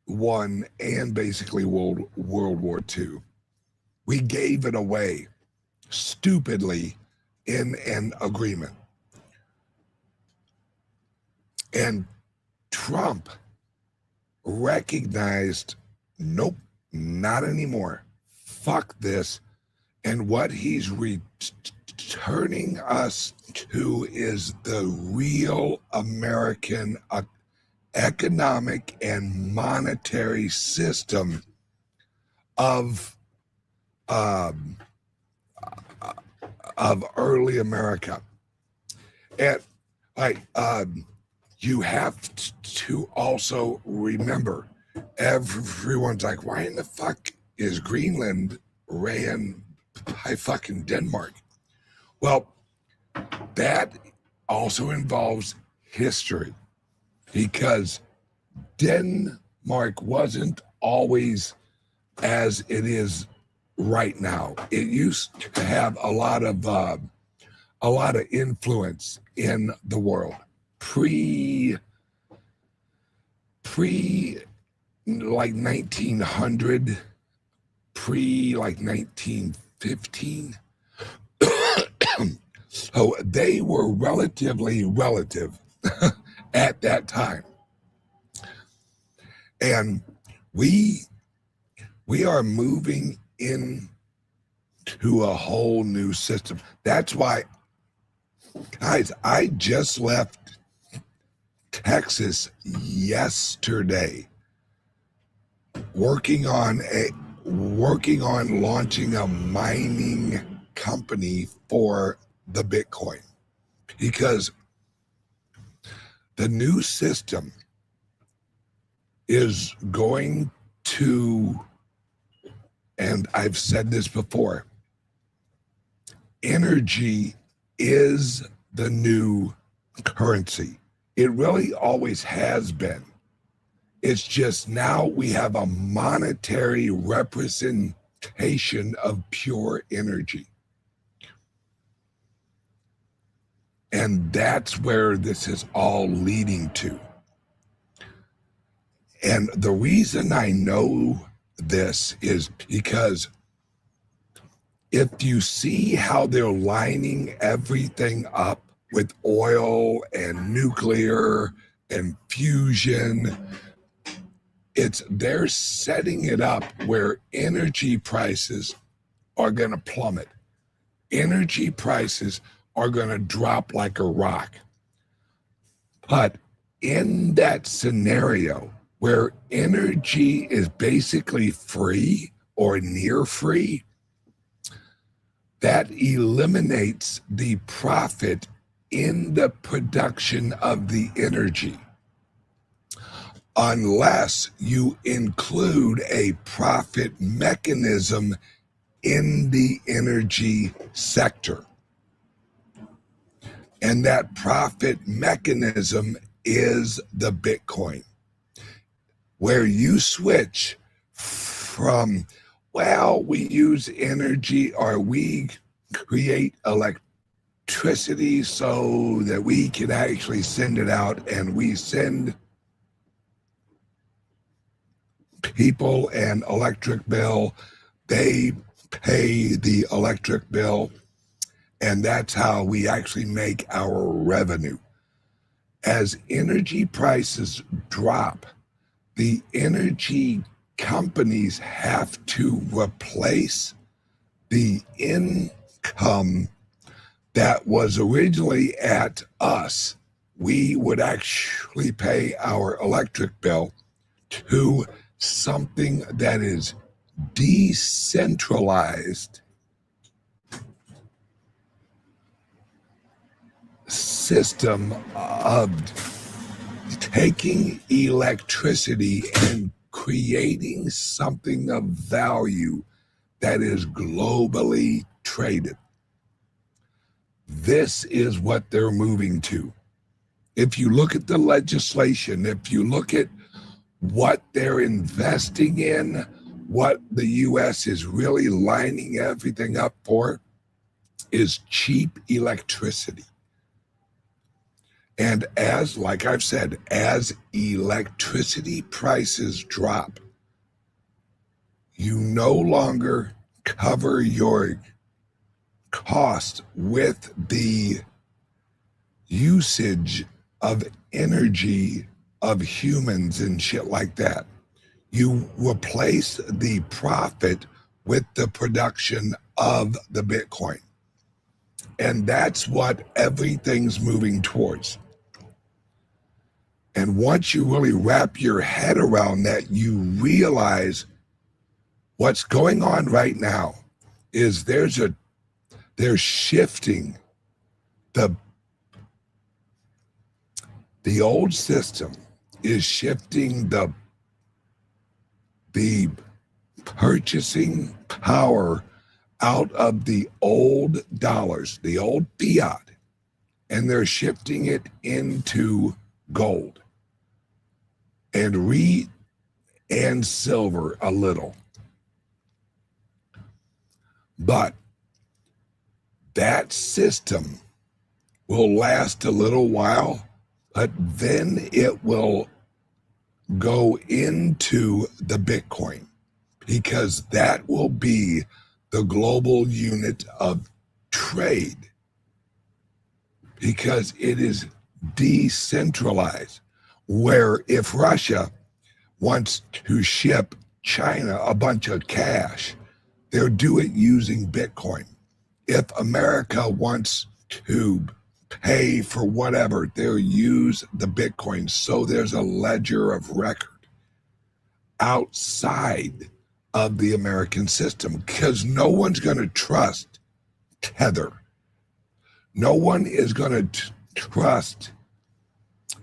I and basically World War II. We gave it away stupidly in an agreement. And Trump recognized, nope, not anymore. Fuck this. And what he's returning us to is the real American economic and monetary system of early America. And you have to also remember, everyone's like, why in the fuck is Greenland ran by fucking Denmark? Well, that also involves history, because Denmark wasn't always as it is right now. It used to have a lot of influence in the world pre like 1900, pre like 1915. So they were relatively relative at that time. And we are moving into a whole new system. That's why, guys, I just left Texas yesterday, working on launching a mining company for the Bitcoin, because the new system is going to, and I've said this before, energy is the new currency. It really always has been. It's just now we have a monetary representation of pure energy. And that's where this is all leading to. And the reason I know this is because if you see how they're lining everything up with oil and nuclear and fusion, they're setting it up where energy prices are going to plummet. Energy prices are going to drop like a rock. But in that scenario where energy is basically free or near free, that eliminates the profit in the production of the energy, unless you include a profit mechanism in the energy sector. And that profit mechanism is the Bitcoin, where you switch from, well, we use energy, or we create electricity so that we can actually send it out, and we send people an electric bill, they pay the electric bill, and that's how we actually make our revenue. As energy prices drop, the energy companies have to replace the income that was originally at us. We would actually pay our electric bill to something that is decentralized system of taking electricity and creating something of value that is globally traded. This is what they're moving to. If you look at the legislation, if you look at what they're investing in, what the US is really lining everything up for is cheap electricity. And as, like I've said, as electricity prices drop, you no longer cover your cost with the usage of energy of humans and shit like that. You replace the profit with the production of the Bitcoin. And that's what everything's moving towards. And once you really wrap your head around that, you realize what's going on right now is they're shifting the old system is shifting the purchasing power out of the old dollars, the old fiat, and they're shifting it into gold and silver a little. But that system will last a little while, but then it will go into the Bitcoin, because that will be the global unit of trade, because it is decentralized. Where if Russia wants to ship China a bunch of cash, they'll do it using Bitcoin. If America wants to pay for whatever, they'll use the Bitcoin. So there's a ledger of record outside of the American system, because no one's going to trust Tether. No one is going to trust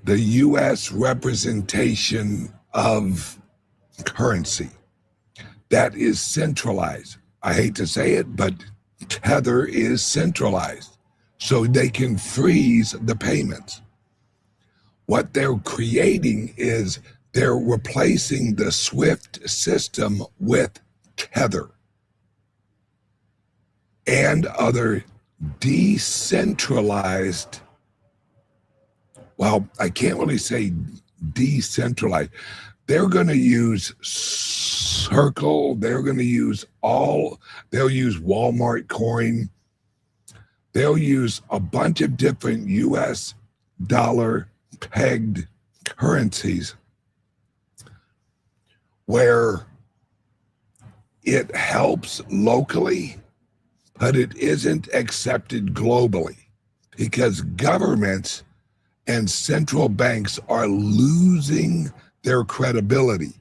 the U.S. representation of currency that is centralized. I hate to say it, but Tether is centralized, so they can freeze the payments. What they're creating is they're replacing the SWIFT system with Tether and other decentralized, well, I can't really say decentralized. They're going to use Circle. They're going to use they'll use Walmart coin. They'll use a bunch of different US dollar pegged currencies where it helps locally, but it isn't accepted globally, because governments and central banks are losing their credibility.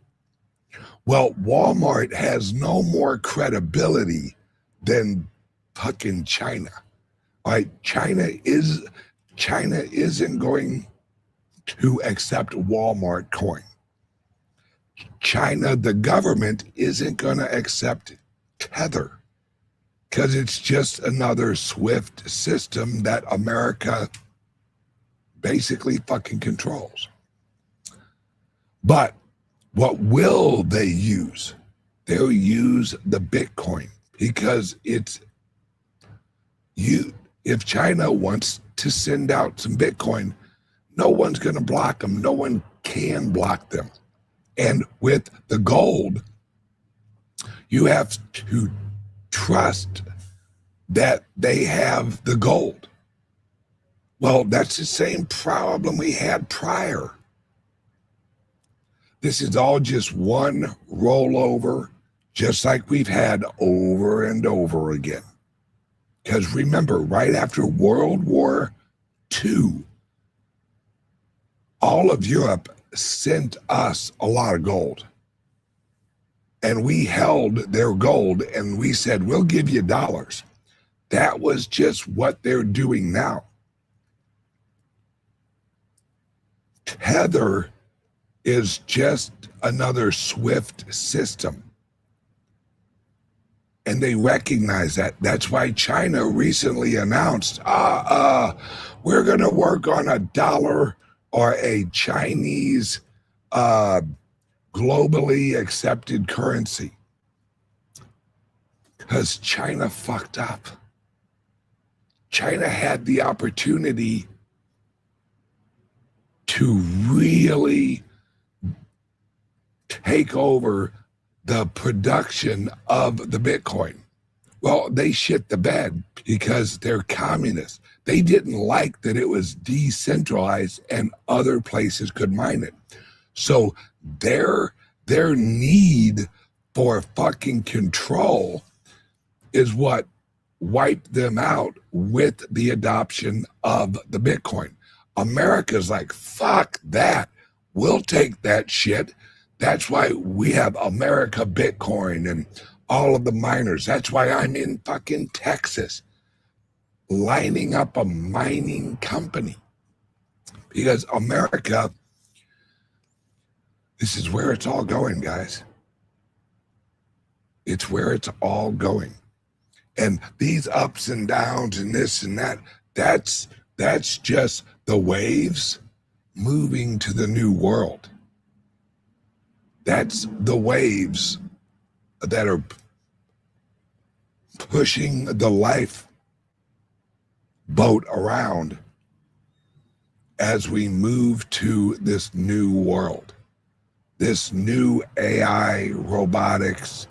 Well, Walmart has no more credibility than fucking China. Right? China isn't going to accept Walmart coin. China, the government, isn't going to accept Tether, because it's just another SWIFT system that America basically fucking controls. But what will they use? They'll use the Bitcoin, because if China wants to send out some Bitcoin, no one's going to block them. No one can block them. And with the gold, you have to trust that they have the gold. Well, that's the same problem we had prior. This is all just one rollover, just like we've had over and over again. Because remember, right after World War II, all of Europe sent us a lot of gold. And we held their gold and we said, we'll give you dollars. That was just what they're doing now. Tether is just another SWIFT system. And they recognize that. That's why China recently announced, we're going to work on a dollar or a Chinese globally accepted currency. Because China fucked up. China had the opportunity to really take over the production of the Bitcoin. Well, they shit the bed because they're communists. They didn't like that it was decentralized and other places could mine it. So their need for fucking control is what wiped them out with the adoption of the Bitcoin. America's like, fuck that. We'll take that shit. That's why we have America Bitcoin and all of the miners. That's why I'm in fucking Texas lining up a mining company. Because America, this is where it's all going, guys. It's where it's all going. And these ups and downs and this and that, that's just the waves moving to the new world. That's the waves that are pushing the life boat around as we move to this new world, this new AI, robotics,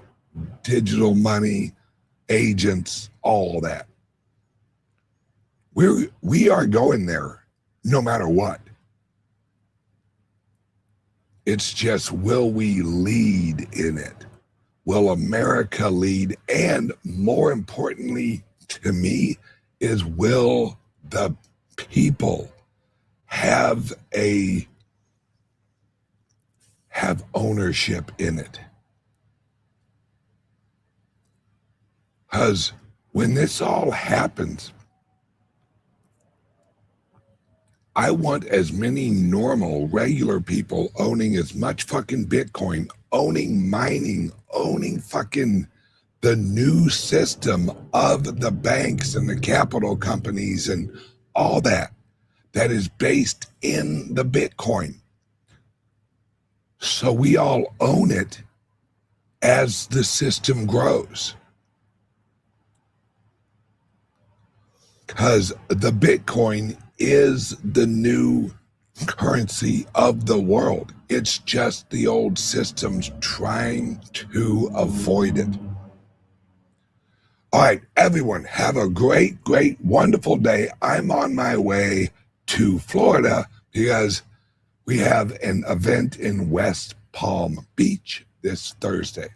digital money, agents, all that. We are going there no matter what. It's just, will we lead in it? Will America lead? And more importantly to me is, will the people have ownership in it? Because when this all happens, I want as many normal, regular people owning as much fucking Bitcoin, owning mining, owning fucking the new system of the banks and the capital companies and all that is based in the Bitcoin. So we all own it as the system grows. Because the Bitcoin is the new currency of the world. It's just the old systems trying to avoid it. All right, everyone, have a great, wonderful day. I'm on my way to Florida because we have an event in West Palm Beach this Thursday.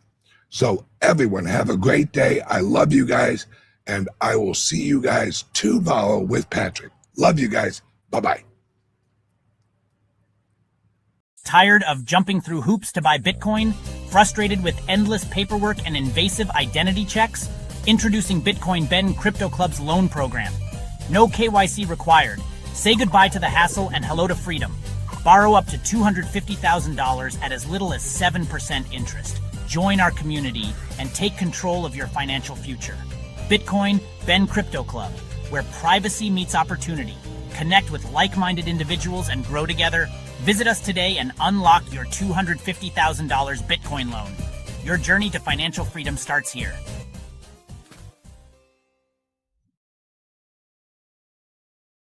So everyone, have a great day. I love you guys, and I will see you guys tomorrow with Patrick. Love you guys. Bye-bye. Tired of jumping through hoops to buy Bitcoin? Frustrated with endless paperwork and invasive identity checks? Introducing Bitcoin Ben Crypto Club's loan program. No KYC required. Say goodbye to the hassle and hello to freedom. Borrow up to $250,000 at as little as 7% interest. Join our community and take control of your financial future. Bitcoin Ben Crypto Club, where privacy meets opportunity. Connect with like-minded individuals and grow together. Visit us today and unlock your $250,000 Bitcoin loan. Your journey to financial freedom starts here.